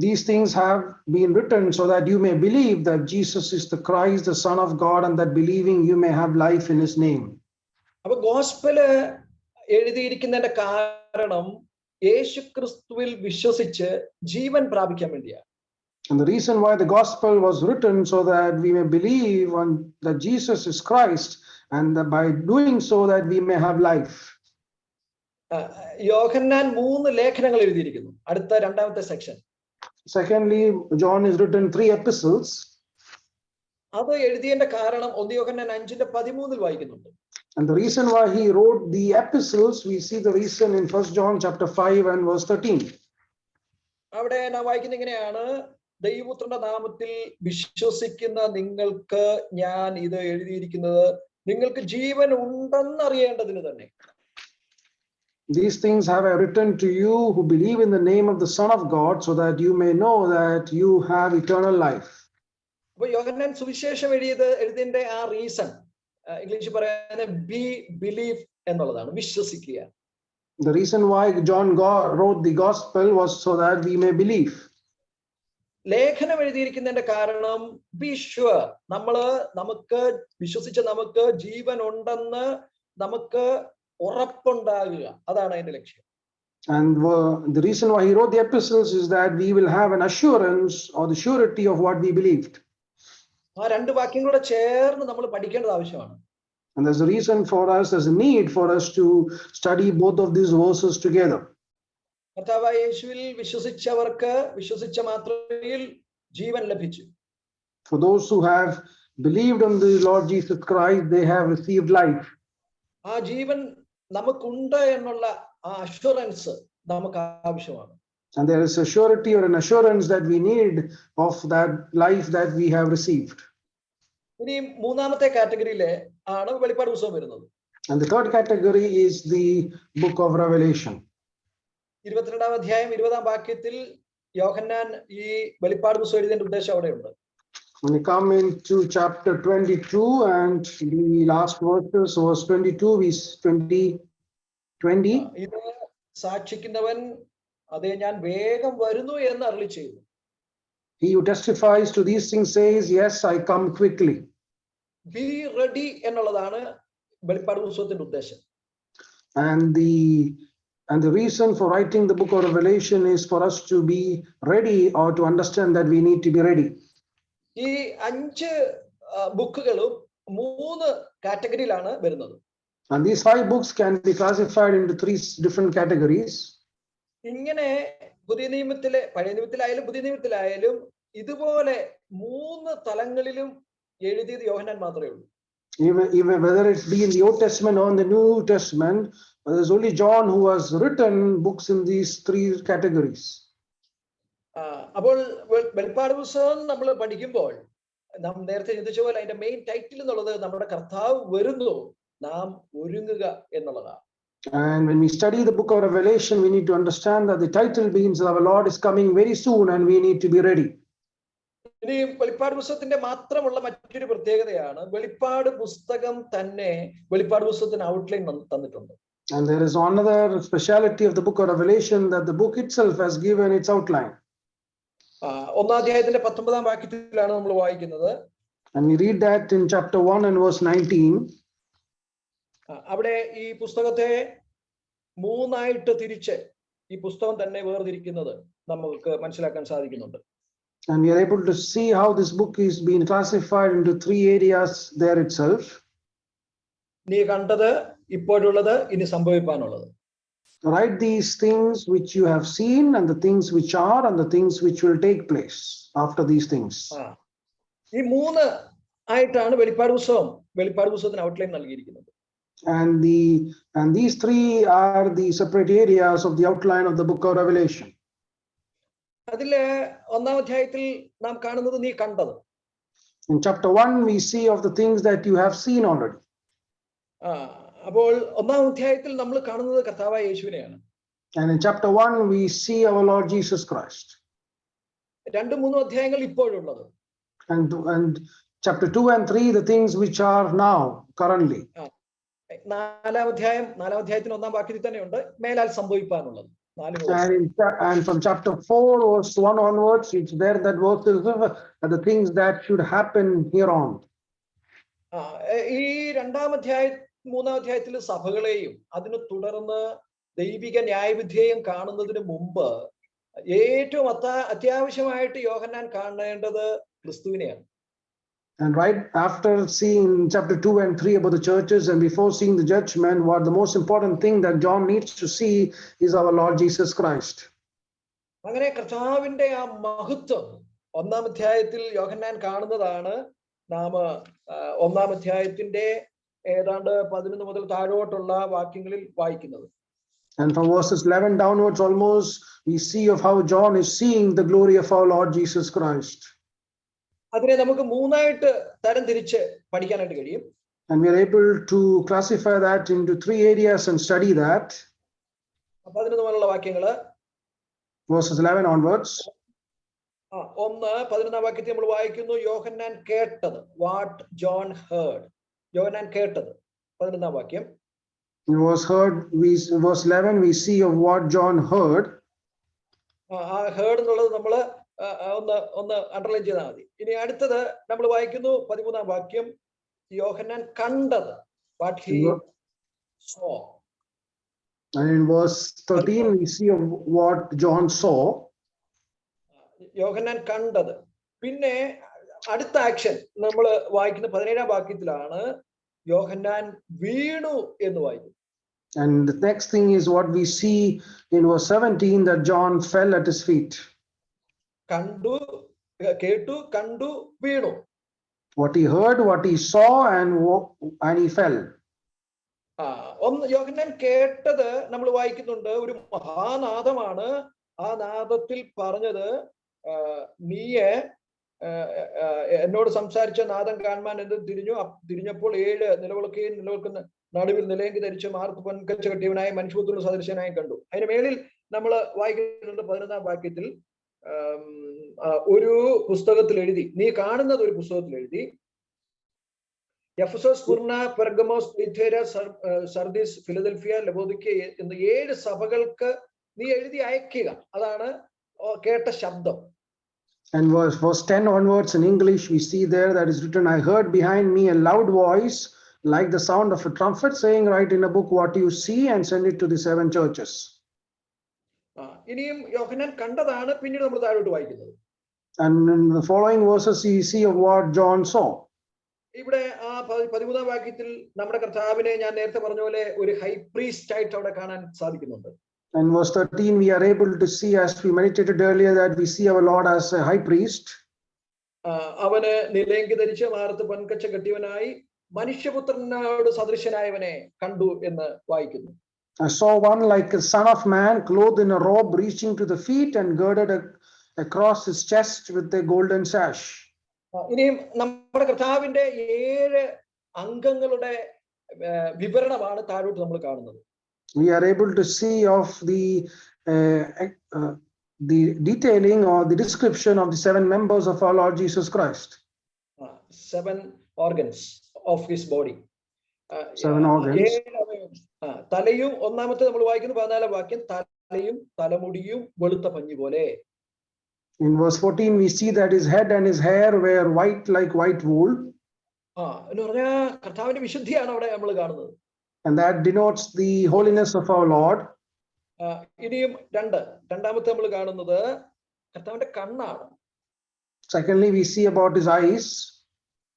These things have been written so that you may believe that Jesus is the Christ, the Son of God, and that believing you may have life in his name. അപ്പോൾ ഗോസ്പൽ എഴുതിയിരിക്കുന്നതിന്റെ കാരണം യേശു ക്രിസ്തുവിൽ വിശ്വസിച്ച് ജീവൻ പ്രാപിക്കാൻ വേണ്ടിയാണ്. And the reason why the gospel was written so that we may believe that Jesus is Christ, and that by doing so that we may have life. യോഹന്നാൻ 3 ലേഖനങ്ങൾ എഴുതിയിരിക്കുന്നു. അടുത്ത 2-ാമത്തെ section. Secondly, John has written 3 epistles. അത് എഴുതിയതിന്റെ കാരണം 1 യോഹന്നാൻ 5:13 വായിക്കുന്നുണ്ട്. And the reason why he wrote the epistles, we see the reason in 1 John chapter 5 and verse 13. അവിടെ നാം വായിക്കുന്നത് ഇങ്ങനെയാണ്, ദൈവപുത്രന്റെ നാമത്തിൽ വിശ്വസിക്കുന്ന നിങ്ങൾക്ക് ഞാൻ ഇത് എഴുതിയിരിക്കുന്നത് നിങ്ങൾക്ക് ജീവൻ ഉണ്ടെന്ന് അറിയേണ്ടതിന് തന്നെ. These things have I written to you who believe in the name of the Son of God, so that you may know that you have eternal life. അപ്പോൾ യോഹന്നാൻ സുവിശേഷം എഴുതിയതിന്റെ ആ റീസൺ ഇംഗ്ലീഷിൽ പറയുന്നത് ബിലീവ് എന്നുള്ളതാണ്, വിശ്വസിക്കുക. The reason why John wrote the gospel was so that we may believe. ലേഖനം എഴുതിയിരിക്കുന്നതിന്റെ കാരണം B sure, നമുക്ക് വിശ്വസിച്ച നമുക്ക് ജീവൻ ഉണ്ടെന്ന് നമുക്ക് ഉറപ്പുണ്ടാകുക, അതാണ് അതിന്റെ ലക്ഷ്യം. And the reason why he wrote the epistles is that we will have an assurance or the surety of what we believed. ആ 2 വാക്യം കൂടെ ചേർന്ന് നമ്മൾ പഠിക്കേണ്ടത് ആവശ്യമാണ്. And there's a reason for us, there's a need for us to study both of these verses together. കർത്താവായ യേശുവിൽ വിശ്വസിച്ചവർക്ക് വിശ്വസിച്ച മാത്രയിൽ ജീവൻ ലഭിച്ചു. For those who have believed on the Lord Jesus Christ, they have received life. ആ ജീവൻ നമുക്കുണ്ട് എന്നുള്ള ആ assurance നമുക്ക് ആവശ്യമാണ്. And there is a surety or an assurance that we need of that life that we have received. ഇനി 3-ാമത്തെ കാറ്റഗറിയിലെ ആണ് വെളിപ്പാട് പുസ്തകം വരുന്നത്. And the third category is the book of Revelation. 22-ാം അധ്യായം 20-ാം വാക്യത്തിൽ യോഹന്നാൻ ഈ വെളിപ്പാട് പുസ്തകം എഴുതിയതിന്റെ ഉദ്ദേശം അവിടെയുണ്ട്. When we come into chapter 22 and the last verses, verse 22, ഇത് സാക്ഷിക്കുന്നവൻ അതേ ഞാൻ വേഗം വരുന്നു എന്ന് അരുളി ചെയ്തു. He who testifies to these things says, yes, I come quickly. Be ready എന്നുള്ളതാണ് വെളിപ്പാട് പുസ്തകത്തിന്റെ ഉദ്ദേശം. And the reason for writing the book of Revelation is for us to be ready, or to understand that we need to be ready. ഈ 5 ബുക്കുകളും 3 കാറ്റഗറിയിലാണ് വരുന്നത്. And these 5 books can be classified into 3 different categories. ഇങ്ങനെ പുതിയ നിയമത്തിലെ, പഴയ നിയമത്തിലായാലും പുതിയ നിയമത്തിലായാലും ഇതുപോലെ 3 തലങ്ങളിലും എഴുതിയത് യോഹന്നാൻ മാത്രമേ ഉള്ളൂ. Even whether it be in the Old Testament or in the New Testament, there's only John who has written books in these 3 categories. അപ്പോൾ വെളിപ്പാട് പുസ്തകം നമ്മൾ പഠിക്കുമ്പോൾ നാം നേരത്തെ ചിന്തിച്ച പോലെ അതിന്റെ മെയിൻ ടൈറ്റിൽ എന്നുള്ളത് നമ്മുടെ കർത്താവ് വരുന്നു, നാം ഒരുങ്ങുക എന്നുള്ളതാണ്. And when we study the book of Revelation, we need to understand that the title means our Lord is coming very soon and we need to be ready. ഇനി വെളിപ്പാട് പുസ്തകത്തിന്റെ മാത്രമുള്ള മറ്റൊരു പ്രത്യേകതയാണ്, വെളിപ്പാട് പുസ്തകം തന്നെ വെളിപ്പാട് പുസ്തകത്തിന് ഔട്ട്ലൈൻ തന്നിട്ടുണ്ട്. And there is another speciality of the book of Revelation, that the book itself has given its outline. 1-ാം അധ്യായത്തിന്റെ 19-ാം വാക്യത്തിലാണ് നമ്മൾ വായിക്കുന്നത്. And we read that in chapter 1 and verse 19. അവിടെ ഈ പുസ്തകത്തെ 3ആയിട്ട് തിരിച്ച് ഈ പുസ്തകം തന്നെ വേർതിരിക്കുന്നത് നമുക്ക് മനസ്സിലാക്കാൻ സാധിക്കുന്നുണ്ട്. And we are able to see how this book is being classified into 3 areas there itself. നീ കണ്ടത്, ഇപ്പോഴുള്ളത്, ഇനി സംഭവിക്കാനുള്ളത്. Write these things which you have seen, and the things which are, and the things which will take place after these things. ഈ 3 ആയിട്ടാണ് വെളിപ്പാട് പുസ്തകത്തിന് outline നൽകിയിരിക്കുന്നത്. And these 3 are the separate areas of the outline of the book of Revelation. അതില് 1-ാം അധ്യായത്തിൽ നാം കാണുന്നത് നീ കണ്ടത്. In chapter 1 we see of the things that you have seen already. അപ്പോൾ 1-ാം അധ്യായത്തിൽ നമ്മൾ കാണുന്നത് കർത്താവായ യേശുവിനെയാണ്. And in chapter 1 we see our Lord Jesus Christ. 2-3 അധ്യായങ്ങൾ ഇപ്പോഴുള്ളത്. And chapter 2 and 3 the things which are now currently. 4-ാം അധ്യായത്തിന് 1-ാം വാക്യത്തിൽ തന്നെയുണ്ട് മേലാൽ സംഭവിക്കാനുള്ളത്. And from chapter 4 verse 1 onwards, it's there that verses are the things that should happen here on. ഈ 2-ാം അധ്യായം 3-ാം അധ്യായത്തിൽ സഭകളെയും അതിന് തുടർന്ന് ദൈവിക ന്യായവിധിയെയും കാണുന്നതിന് മുമ്പ് ഏറ്റവും അത്യാവശ്യമായിട്ട് യോഹന്നാൻ കാണേണ്ടത് ക്രിസ്തുവിനെയാണ്. And right after seeing chapter 2 and 3 about the churches, and before seeing the judgment, what the most important thing that John needs to see is our Lord Jesus Christ. അങ്ങനെ കർത്താവിന്റെ ആ മഹത്വം 1-ാം അധ്യായത്തിൽ യോഹന്നാൻ കാണുന്നതാണ് നാം 1-ാം അധ്യായത്തിന്റെ ഏതാണ്ട് 11 മുതൽ താഴോട്ടുള്ള വാക്യങ്ങളിൽ വായിക്കുന്നത്. And from verses 11 downwards almost, we see of how John is seeing the glory of our Lord Jesus Christ. അതിനെ നമുക്ക് 3ആയിട്ട് തരംതിരിച്ച് പഠിക്കാനായിട്ട് കഴിയും. And we are able to classify that into 3 areas and study that. 11 മുതലുള്ള വാക്യങ്ങള് verses 11 onwards. 11-ാം വാക്യത്തിൽ നമ്മൾ വായിക്കുന്നു, യോഹന്നാൻ കേട്ടത്, വാട്ട് ജോൺ ഹേർഡ്. യോഹന്നാൻ കേട്ടത് 11-ാം വാക്യം. In verse 11 we see of what John heard. Heard എന്നുള്ളത് നമ്മള് ഒന്ന് അണ്ടർലൈൻ ചെയ്താൽ മതി. ഇനി അടുത്തത് നമ്മൾ വായിക്കുന്നു 13-ാം വാക്യം, യോഹന്നാൻ കണ്ടത്, what he so. And in verse 13 we see of what John saw. യോഹന്നാൻ കണ്ടത്. പിന്നെ അടുത്ത ആക്ഷൻ നമ്മൾ വായിക്കുന്ന 17-ാം വാക്യത്തിലാണ്, യോഹന്നാൻ വീണു എന്ന് വായിക്കും. And the next thing is what we see in verse 17, that John fell at his feet. കേട്ടു, കണ്ടു, വീണു. What he heard, what he saw, and he fell. യോഹന്നാൻ കേട്ടത് നമ്മൾ വായിക്കുന്നുണ്ട്, ഒരു മഹാനാദമാണ്. ആ നാദത്തിൽ പറഞ്ഞത്, നീയെ എന്നോട് സംസാരിച്ച നാദം കാണുവാൻ എന്ന് തിരിഞ്ഞപ്പോൾ 7 നിലവിളക്കുന്ന നടുവിൽ നിലയെങ്കി ധരിച്ച് മാർത്ത് പൊൻകച്ച കെട്ടിയവനായ മനുഷ്യപുത്രനുള്ള സദൃശനായി കണ്ടു. അതിന് മേളിൽ നമ്മൾ വായിക്കുന്നുണ്ട് 11-ാം വാക്യത്തിൽ, ഒരു പുസ്തകത്തിൽ എഴുതി, നീ കാണുന്നത് ഒരു പുസ്തകത്തിൽ എഴുതി, Ephesus, Smyrna, Pergamos, തിയത്തൈര, Sardis, Philadelphia, ലവോദിക്ക എന്ന 7 സഭകൾക്ക് നീ എഴുതി അയക്കുക. അതാണ് കേട്ട ശബ്ദം. And verse 10 onwards in English we see there that is written, I heard behind me a loud voice like the sound of a trumpet saying, write in a book what you see and send it to the 7 churches. ഇനിയും യോഹന്നാൻ കണ്ടതാണ് പിന്നീട് നമ്മൾ താഴോട്ട് വായിക്കുന്നത്. And in the following verses we see of what John saw. ഇവിടെ ആ 13-ാം വാക്യത്തിൽ നമ്മുടെ കർത്താവിനെ ഞാൻ നേരത്തെ പറഞ്ഞ പോലെ ഒരു ഹൈ പ്രീസ്റ്റ് ആയിട്ട് അവിടെ കാണാൻ സാധിക്കുന്നുണ്ട്. In verse 13, we are able to see, as we meditated earlier, that we see our Lord as a high priest. അവന് നിലയെങ്കി ധരിച്ച് മാറത്ത് പൊൻകച്ച കെട്ടിയവനായി മനുഷ്യപുത്രനോട് സദൃശനായവനെ കണ്ടു എന്ന് വായിക്കുന്നു. I saw one like a son of man, clothed in a robe reaching to the feet and girded across his chest with a golden sash. ഇനിയും നമ്മുടെ കർത്താവിന്റെ 7 അംഗങ്ങളുടെ വിവരണമാണ് താഴോട്ട് നമ്മൾ കാണുന്നത്. We are able to see of the detailing or the description of the 7 members of our Lord Jesus Christ. 7 organs of his body. 7 organs. തലയും ഒന്നാമത്തെ നമ്മൾ വായിക്കുന്ന 14 വാക്യം, തലയും തലമുടിയും വെളുത്ത പഞ്ഞി പോലെ. In verse 14 we see that his head and his hair were white like white wool. എന്ന് പറഞ്ഞാൽ കർത്താവിന്റെ വിശുദ്ധിയാണ് അവിടെ നമ്മൾ കാണുന്നത്. And that denotes the holiness of our Lord. ഇനിയും രണ്ടാമത്തെ നമ്മൾ കാണുന്നത് കർത്താവിന്റെ കണ്ണാണ്. Secondly, we see about his eyes.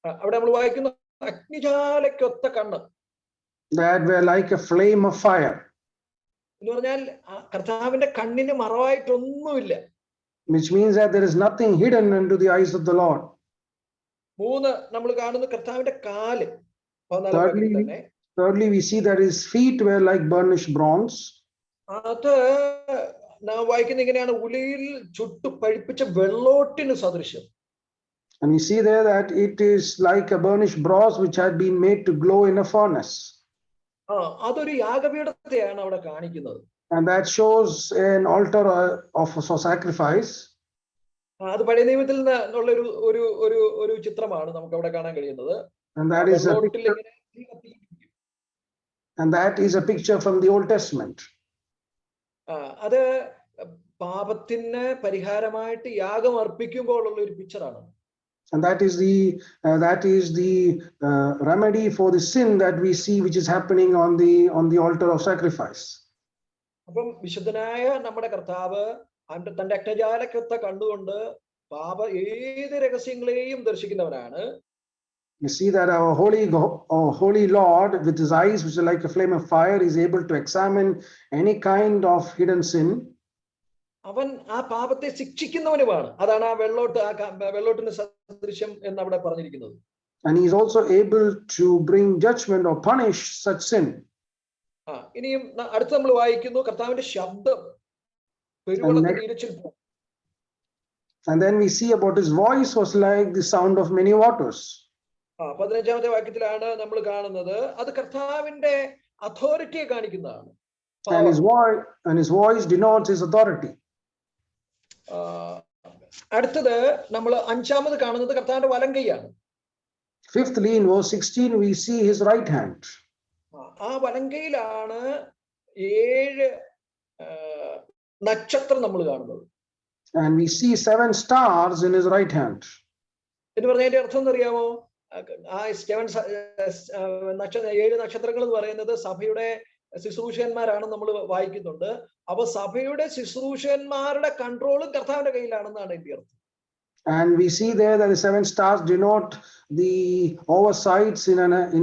അവിടെ നമ്മൾ വായിക്കുന്ന അഗ്നിജ്വാലയ്ക്കൊത്ത കണ്ണ്. That were like a flame of fire. എന്ന് പറഞ്ഞാൽ കർത്താവിന്റെ കണ്ണിന് മറവായിട്ടൊന്നുമില്ല. Which means that there is nothing hidden into the eyes of the Lord. 3 നമ്മൾ കാണുന്ന കർത്താവിന്റെ കാല്. Thirdly, we see that his feet were like burnished bronze. അത് നാം വായിക്കുന്ന ഇങ്ങനെയാണ്, ഉലയിൽ ചുട്ടു പഴിപ്പിച്ച വെള്ളോട്ടിന് സദൃശ്യം. And we see there that it is like a burnished bronze which had been made to glow in a furnace. അതൊരു യാഗപീഠത്തെയാണ് അവിടെ കാണിക്കുന്നത്. And that shows an altar of sacrifice. അത് പഴയ നിയമത്തിൽ നിന്നുള്ള ഒരു ചിത്രമാണ് നമുക്ക് അവിടെ കാണാൻ കഴിയുന്നത്. And that is a picture from the Old Testament. അത് പാപത്തിന് പരിഹാരമായിട്ട് യാഗം അർപ്പിക്കുമ്പോൾ ഉള്ള ഒരു പിക്ചറാണ്. And that is the remedy for the sin that we see which is happening on the altar of sacrifice. അപ്പം വിശുദ്ധനായ നമ്മുടെ കർത്താവ് തന്റെ അഗ്നിജ്വാലയ്ക്കൊത്ത കണ്ണുകൊണ്ട് ഏത് രഹസ്യങ്ങളെയും ദർശിക്കുന്നവനാണ്. We see that our holy Lord, with his eyes which are like a flame of fire, is able to examine any kind of hidden sin. അവൻ ആ പാപത്തെ ശിക്ഷിക്കുന്നവനുമാണ്. അതാണ് ആ വെള്ളോട്ടിന് സദൃശ്യം എന്ന് അവിടെ പറഞ്ഞിരിക്കുന്നത്. And he is also able to bring judgment or punish such sin. ഇനിയും അടുത്ത് നമ്മൾ വായിക്കുന്നു കർത്താവിന്റെ ശബ്ദം പെരുവെള്ളത്തിന്റെ ഇരച്ചിൽ. And then we see about his voice was like the sound of many waters. 15ാമത്തെ വാക്യത്തിലാണ് നമ്മൾ കാണുന്നത് അത് കർത്താവിന്റെ അതോറിറ്റിയെ കാണിക്കുന്നതാണ്. And his voice denotes his authority. അടുത്തത് നമ്മൾ 5ാമത് കാണുന്നത് കർത്താവിന്റെ വലങ്കൈയാണ്. Fifthly, in verse 16 we see his right hand. ആ വലങ്കയിലാണ് 7 നക്ഷത്രം നമ്മൾ കാണുന്നത്. And we see 7 stars in his right hand. എന്ന് പറഞ്ഞതിന്റെ അർത്ഥം എന്നറിയാമോ? ആ 7 നക്ഷത്രങ്ങൾ എന്ന് പറയുന്നത് സഭയുടെ ശുശ്രൂഷകന്മാരാണ് നമ്മൾ വായിക്കുന്നുണ്ട്. അപ്പൊ സഭയുടെ ശുശ്രൂഷകന്മാരുടെ കൺട്രോളും കർത്താവിന്റെ കയ്യിലാണെന്നാണ് എന്റെ അർത്ഥം. And we see there that the 7 stars denote the oversights in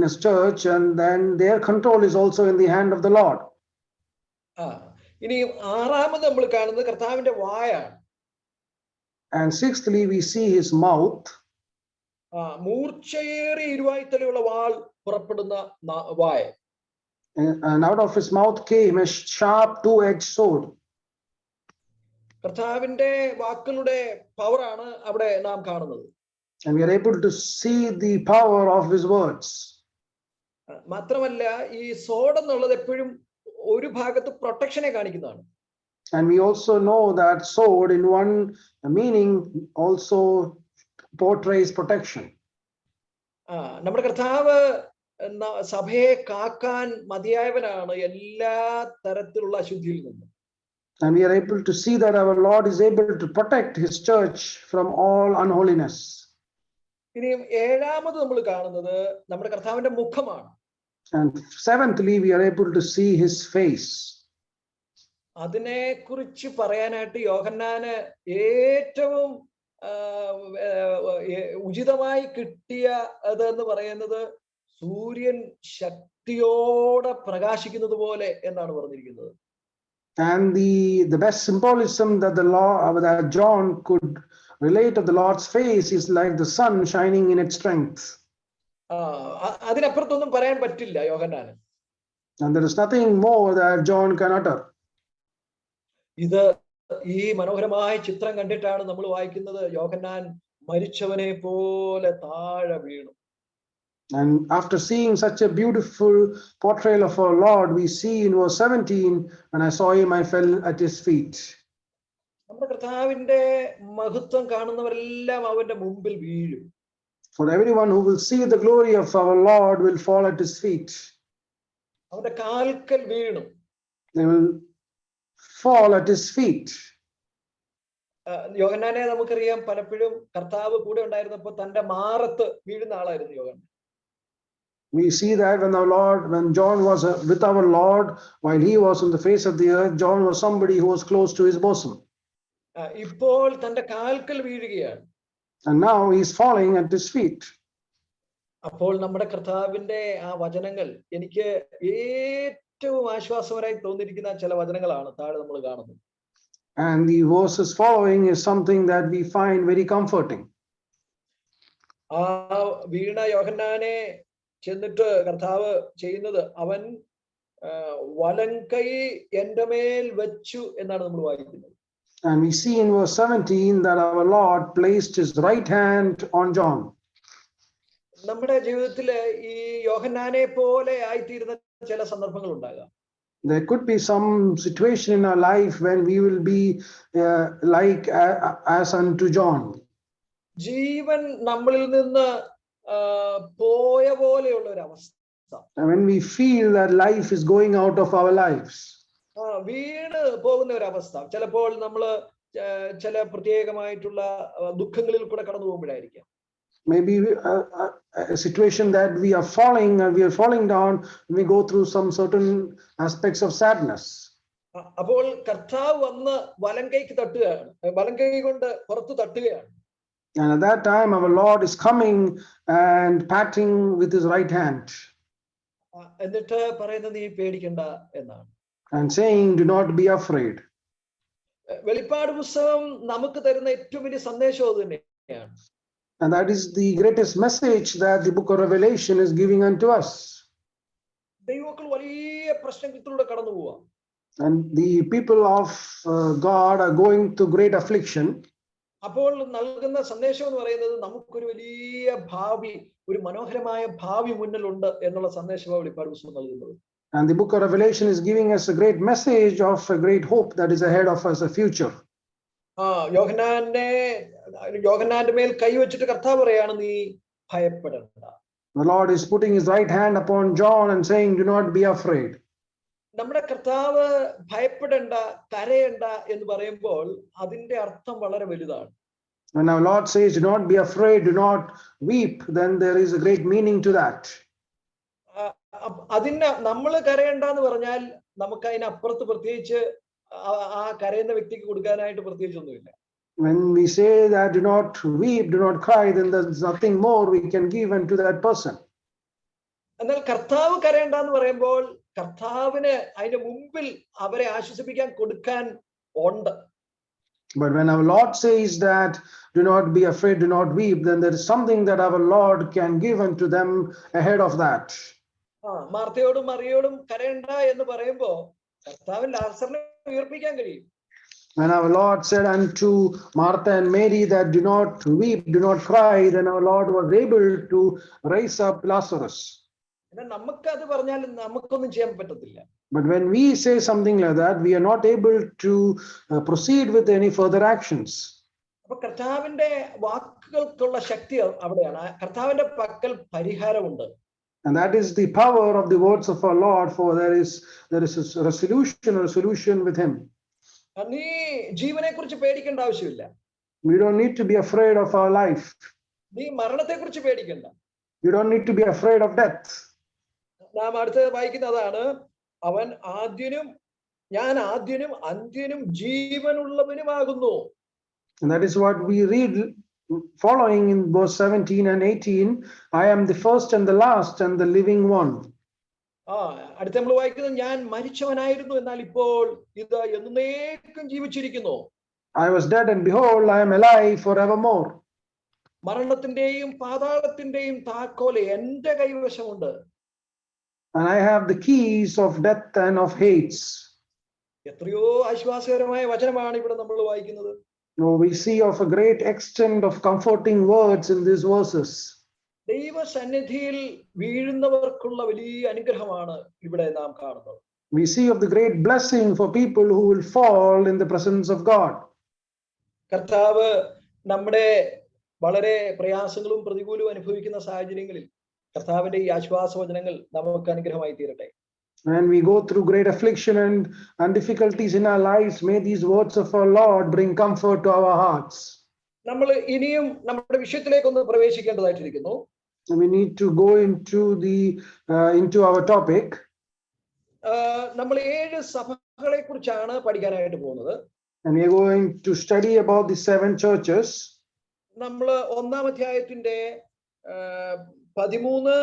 a church, and then their control is also in the hand of the Lord. ഇനി 6ാമത് നമ്മൾ കാണുന്നത് കർത്താവിന്റെ വായാണ്. And sixthly, we see his mouth. മൂർച്ചയേറിയ ഇരുവായ്ത്തലയുള്ള വാൾ പുറപ്പെടുന്ന വായ. And out of his mouth came a sharp 2-edged sword. കർത്താവിന്റെ വാക്കുകളുടെ പവറാണ് അവിടെ നാം കാണുന്നത്. And we are able to see the power of his words. മാത്രമല്ല ഈ സോഡ് എന്നുള്ളത് എപ്പോഴും ഒരു ഭാഗത്ത് പ്രൊട്ടക്ഷനെ കാണിക്കുന്നതാണ്. And we also know that sword in one meaning also portrays protection. നമ്മുടെ കർത്താവ് സഭയെ കാക്കാൻ മതിയായവനാണ് എല്ലാ തരത്തിലുള്ള അശുദ്ധിയിൽ നിന്നും. And we are able to see that our Lord is able to protect his church from all unholiness. ഇനിയും 7ാമത് നമ്മൾ കാണുന്നത് നമ്മുടെ കർത്താവിന്റെ മുഖമാണ്. And seventhly, we are able to see his face. അതിനെ കുറിച്ച് പറയാനായിട്ട് യോഹന്നാന് ഏറ്റവും ഉചിതമായി കിട്ടിയ അതെന്ന് പറയുന്നത് സൂര്യൻ ശക്തിയോടെ പ്രകാശിക്കുന്നത് പോലെ എന്നാണ് പറഞ്ഞിരിക്കുന്നത്. And the best symbolism that that John could relate of the Lord's face is like the sun shining in its strength. അതിനപ്പുറത്തൊന്നും പറയാൻ പറ്റില്ല യോഹന്നാന്. And there is nothing more that John can utter. ഇത് ഈ മനോഹരമായ ചിത്രം കണ്ടിട്ടാണ് നമ്മൾ വായിക്കുന്നത്, യോഹന്നാൻ മരിച്ചവനെ പോലെ താഴെ വീണു. And after seeing such a beautiful portrayal of our Lord, we see in verse 17, when I saw him, I fell at his feet. നമ്മുടെ കർത്താവിന്റെ മഹത്വം കാണുന്നവരെല്ലാം അവന്റെ മുമ്പിൽ വീഴും. For everyone who will see the glory of our Lord will fall at his feet. അവന്റെ കാൽക്കൽ വീണു. They will fall at his feet. യോഹന്നാനെ നമുക്കറിയാം, പലപ്പോഴും കർത്താവ് കൂടെ ഉണ്ടായിരുന്നപ്പോൾ തന്റെ മാറത്ത് വീഴുന്ന ആളായിരുന്നു യോഹന്നാൻ. We see that when John was with our Lord, while he was on the face of the earth, John was somebody who was close to his bosom. ഇപ്പോൾ തന്റെ കാൽക്കൽ വീഴുകയാണ്. And now he is falling at his feet. അപ്പോൾ നമ്മുടെ കർത്താവിന്റെ ആ വചനങ്ങൾ എനിക്ക് ഏറ്റവും ആശ്വാസകരമായി തോന്നിയിരിക്കുന്ന ചില വചനങ്ങളാണ് താഴെ നമ്മൾ കാണുന്നത്. And the verses following is something that we find very comforting. ആ വീണ യോഹന്നാനെ ചെന്നിട്ട് കർത്താവ് ചെയ്യുന്നത്, അവൻ വലങ്കൈ എന്റെ മേൽ വെച്ചു എന്നാണ് നമ്മൾ വായിക്കുന്നത്. And we see in verse 17 that our Lord placed his right hand on John. നമ്മുടെ ജീവിതത്തില് ഈ യോഹന്നാനെ പോലെ ആയിത്തീരുന്ന ചില സന്ദർഭങ്ങൾ ഉണ്ടാകാം. There could be some situation in our life when we will be like as unto John. ജീവൻ നമ്മളിൽ നിന്ന് പോയ പോലെയുള്ള ഒരു അവസ്ഥ. When we feel that life is going out of our lives. വീണ് പോകുന്ന ഒരു അവസ്ഥ. ചിലപ്പോൾ നമ്മള് ചില പ്രത്യേകമായിട്ടുള്ള ദുഃഖങ്ങളിൽ കൂടെ കടന്നു പോകുമ്പോഴായിരിക്കാം. Maybe a situation that we are falling down when we go through some certain aspects of sadness. അപ്പോൾ കർത്താവ് വന്ന് വലങ്കൈക്ക് തട്ടുകയാണ്, വലങ്കൈ കൊണ്ട് പുറത്ത് തട്ടുകയാണ്. And at that time our Lord is coming and patting with his right hand. എന്നിട്ട് പറയുന്നത്, നീ പേടിക്കണ്ട എന്നാണ്. And saying, do not be afraid. വെളിപ്പാട് പുസ്തകം നമുക്ക് തരുന്ന ഏറ്റവും വലിയ സന്ദേശം അത് തന്നെയാണ്. And that is the greatest message that the book of Revelation is giving unto us. ദൈവമക്കൾ വലിയ പ്രശ്നങ്ങളിലൂടെ കടന്നു പോവാം. And the people of God are going through great affliction. അപ്പോൾ നൽകുന്ന സന്ദേശം എന്ന് പറയുന്നത്, നമുക്കൊരു വലിയ ഭാവി, ഒരു മനോഹരമായ ഭാവി മുന്നിലുണ്ട് എന്നുള്ള സന്ദേശമാണ് വെളിപ്പാട് പുസ്തകം നൽകുന്നത്. And the book of Revelation is giving us a great message of a great hope that is ahead of us, a future. യോഹന്നാന്റെ മേൽ കൈവച്ചിട്ട് കർത്താവ് പറയാണ്, നീ ഭയപ്പെടണ്ട. The Lord is putting his right hand upon John and saying, do not be afraid. നമ്മുടെ കർത്താവ് ഭയപ്പെടണ്ട, കരയണ്ട എന്ന് പറയുമ്പോൾ അതിന്റെ അർത്ഥം വളരെ വലുതാണ്. When our Lord says, do not be afraid, do not weep, then there is a great meaning to that. അതിന് നമ്മൾ കരയണ്ട എന്ന് പറഞ്ഞാൽ നമുക്ക് അതിനപ്പുറത്ത് പ്രത്യേകിച്ച് ആ കരയുന്ന വ്യക്തിക്ക് കൊടുക്കാനായിട്ട് പ്രത്യേകിച്ചൊന്നുമില്ല. When we say that do not weep, do not cry, then there's nothing more we can give unto that person. എന്നാൽ കർത്താവ് കരയണ്ട എന്ന് പറയുമ്പോൾ കർത്താവിന് അതിന്റെ മുമ്പിൽ അവരെ ആശ്വസിപ്പിക്കാൻ കൊടുക്കാൻ ഉണ്ട്. But when our Lord says that do not be afraid, do not weep, then there is something that our Lord can give unto them ahead of that. മാർത്തയോടും മറിയോടും കരയണ്ട എന്ന് പറയുമ്പോൾ കർത്താവിന് ലാസറിനെ ഉയർപ്പിക്കാൻ കഴിയും. When our Lord said unto Martha and Mary that do not weep, do not cry, then our Lord was able to raise up Lazarus. നമുക്ക് അത് പറഞ്ഞാൽ നമുക്കൊന്നും ചെയ്യാൻ പറ്റത്തില്ല. But when we say something like that, we are not able to proceed with any further actions. അപ്പൊ കർത്താവിന്റെ വാക്കുകൾക്കുള്ള ശക്തി അവിടെയാണ്. കർത്താവിന്റെ പക്കൽ പരിഹാരമുണ്ട്. And that is the power of the words of our Lord, for there is a solution with him. നീ ജീവനെ കുറിച്ച് പേടിക്കേണ്ട ആവശ്യമില്ല. We don't need to be afraid of our life. നീ മരണത്തെ കുറിച്ച് പേടിക്കണ്ട. You don't need to be afraid of death. നാം അടുത്ത് വായിക്കുന്നതാണ്, ഞാൻ ആദ്യനും അന്ത്യനും ജീവനുള്ളവനുമാകുന്നു. And that is what we read following in verse 17 and 18. I am the first and the last and the living one. അടുത്ത നമ്മൾ വായിക്കുന്നത്, ഞാൻ മരിച്ചവനായിരുന്നു എന്നാൽ ഇപ്പോൾ ഇത് എന്നേക്കും ജീവിച്ചിരിക്കുന്നു. I was dead and behold, I am alive forevermore. മരണത്തിന്റെയും പാതാളത്തിന്റെയും താക്കോല് എന്റെ കൈവശമുണ്ട്. And I have the keys of death and of Hades. എത്രയോ ആശ്വാസകരമായ വചനമാണ് ഇവിടെ നമ്മൾ വായിക്കുന്നത്. We see of a great extent of comforting words in these verses. ദൈവസന്നിധിയിൽ വീഴുന്നവർക്കുള്ള വലിയ അനുഗ്രഹമാണ് ഇവിടെ നാം കാണുന്നത്. We see of the great blessing for people who will fall in the presence of God. കർത്താവ് നമ്മുടെ വളരെ പ്രയാസങ്ങളും പ്രതികൂലവും അനുഭവിക്കുന്ന സാഹചര്യങ്ങളിൽ കർത്താവിന്റെ ഈ ആശ്വാസവചനങ്ങൾ നമുക്ക് അനുഗ്രഹമായി തീരട്ടെ. When we go through great affliction and difficulties in our lives, may these words of our Lord bring comfort to our hearts. നമ്മൾ ഇനിയും നമ്മുടെ വിഷയത്തിലേക്ക് ഒന്ന് പ്രവേശിക്കേണ്ടതായിട്ടിരിക്കുന്നു. We need to go into our topic. നമ്മൾ 7 സഭകളെ കുറിച്ചാണ് പഠിക്കാനായിട്ട് പോകുന്നത്. And we are going to study about the 7 churches. നമ്മൾ 1-ാം അധ്യായത്തിന്റെ 13,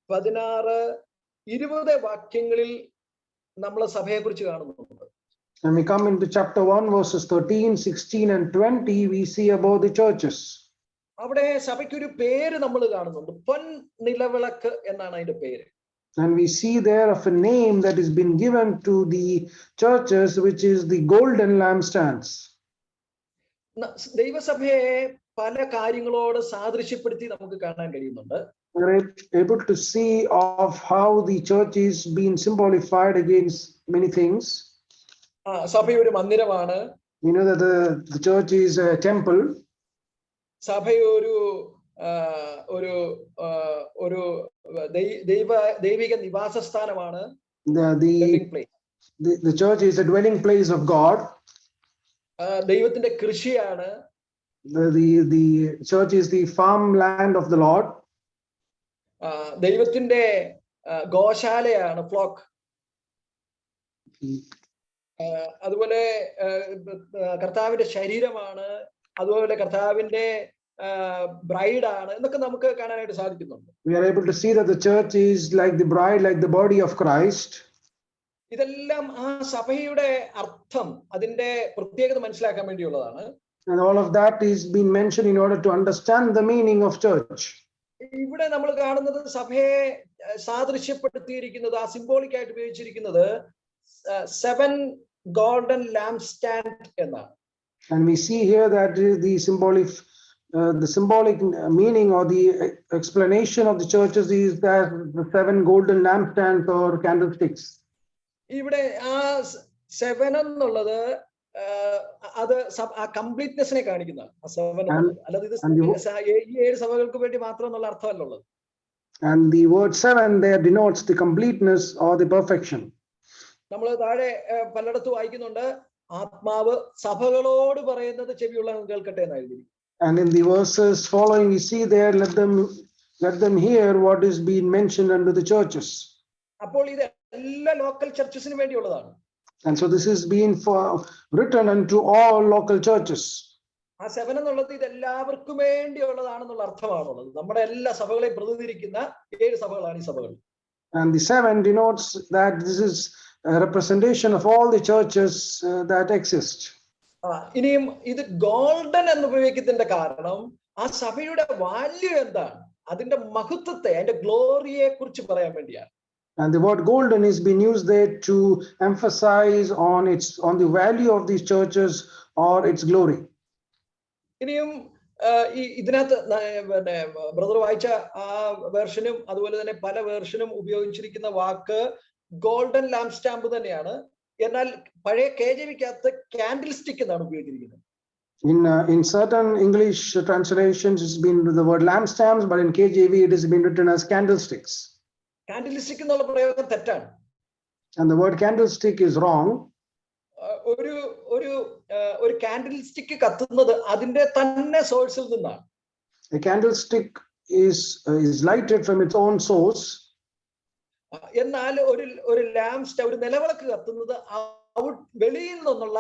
16, 20 വാക്യങ്ങളിൽ നമ്മൾ സഭയെ കുറിച്ച് കാണുന്നുണ്ട്. And we come into chapter 1 verses 13, 16 and 20, we see about the churches. അവിടെ സഭയ്ക്ക് ഒരു പേര് നമ്മൾ കാണുന്നുണ്ട്. പൊൻ നിലവിളക്ക് എന്നാണ് അതിന്റെ പേര്. And we see there of a name that has been given to the churches, which is the golden lampstands. ദൈവസഭയെ പല കാര്യങ്ങളോട് സാദൃശ്യപ്പെടുത്തി നമുക്ക് കാണാൻ കഴിയുന്നുണ്ട്. We are able to see of how the church is being symbolified against many things. സഭ ഒരു മന്ദിരമാണ്. We know that the church is a temple. സഭ ഒരു ദൈവിക നിവാസ സ്ഥാനമാണ്. The church is a dwelling place of God. ദൈവത്തിന്റെ കൃഷിയാണ്. The church is the farmland of the Lord. ദൈവത്തിന്റെ ഗോശാലയാണ്, flock. അതുപോലെ കർത്താവിന്റെ ശരീരമാണ്, അതുപോലെ കർത്താവിന്റെ ബ്രൈഡാണ് എന്നൊക്കെ നമുക്ക് കാണാനായിട്ട് സാധിക്കുന്നുണ്ട്. We are able to see that the church is like the bride, like the body of Christ. ഇതെല്ലാം ആ സഭയുടെ അർത്ഥം, അതിന്റെ പ്രത്യേകത മനസ്സിലാക്കാൻ വേണ്ടിയുള്ളതാണ്. And all of that is being mentioned in order to understand the meaning of church. ഇവിടെ നമ്മൾ കാണുന്നത് സഭയെ സാദൃശ്യപ്പെടുത്തിയിരിക്കുന്നത്, ആ സിംബോളിക് ആയിട്ട് ഉപയോഗിച്ചിരിക്കുന്നത് 7 golden lampstand എന്നാണ്. And we see here that the symbolic meaning or the explanation of the churches is that the 7 golden lampstands or candlesticks. ഇവിടെ ആ 7 എന്നുള്ളത് അത് ആ കംപ്ലീറ്റ്നെസ്സിനെ കാണിക്കുന്നതാണ്. ആ 7 എന്നുള്ളത് അല്ലാതെ ഇത് ഈ 7 സഭകൾക്ക് വേണ്ടി മാത്രം എന്നുള്ള അർത്ഥമല്ലുള്ളത്. And the word 7 there denotes the completeness or the perfection. നമ്മൾ താഴെ പലയിടത്തും വായിക്കുന്നുണ്ട്, ആത്മാവ് സഭകളോട് പറയുന്നത് ചെവിയുള്ളവൻ കേൾക്കട്ടെ എന്നായിരുന്നു. And in the verses following we see there, let them hear what is being mentioned unto the churches. അപ്പോൾ ഇത് എല്ലാ ലോക്കൽ ചർച്ചസിന് വേണ്ടിയുള്ളതാണ്. And so this is being written unto all local churches. ആ 7 എന്നുള്ളത് ഇത് എല്ലാവർക്കും വേണ്ടിയുള്ളതാണെന്നുള്ള അർത്ഥമാണുള്ളത്. നമ്മുടെ എല്ലാ സഭകളെയും പ്രതിനിധീകരിക്കുന്ന 7 സഭകളാണ് ഈ സഭകൾ. And the 7 denotes that this is a representation of all the churches that exist. ഇനിയും ഇത് ഗോൾഡൻ എന്ന് ഉപയോഗിക്കുന്നതിന്റെ കാരണം ആ സഭയുടെ വാല്യൂ എന്താണ്, അതിന്റെ മഹത്വത്തെ, അതിന്റെ ഗ്ലോറിയെ കുറിച്ച് പറയാൻ വേണ്ടിയാണ്. And the word golden is being used there to emphasize on the value of these churches or its glory. ഇനിയും ഇതിനകത്ത് ബ്രദർ വായിച്ച ആ വേർഷനും അതുപോലെ തന്നെ പല വേർഷനും ഉപയോഗിച്ചിരിക്കുന്ന വാക്ക് ഗോൾഡൻ ലാമ്പ് സ്റ്റാമ്പ് തന്നെയാണ്. എന്നാൽ പഴയ KJV-ക്കകത്ത് കാൻഡിൽ സ്റ്റിക്ക് എന്നാണ് ഉപയോഗിച്ചിരിക്കുന്നത്. In certain English translations it's been the word lampstands, but in KJV it has been written as candlesticks. കാൻഡിൽസ്റ്റിക് എന്നുള്ള പ്രയോഗം തെറ്റാണ്. And the word candlestick is wrong. ഒരു കാൻഡിൽസ്റ്റിക്ക് കത്തുന്നത് അതിന്റെ തന്നെ സോഴ്സിൽ നിന്നാണ്. A candlestick is lighted from its own source. എന്നാൽ ഒരു ലാമ്പ് സ്റ്റവ്, ഒരു നിലവിളക്ക് കത്തുന്നത് വെളിയിൽ നിന്നുള്ള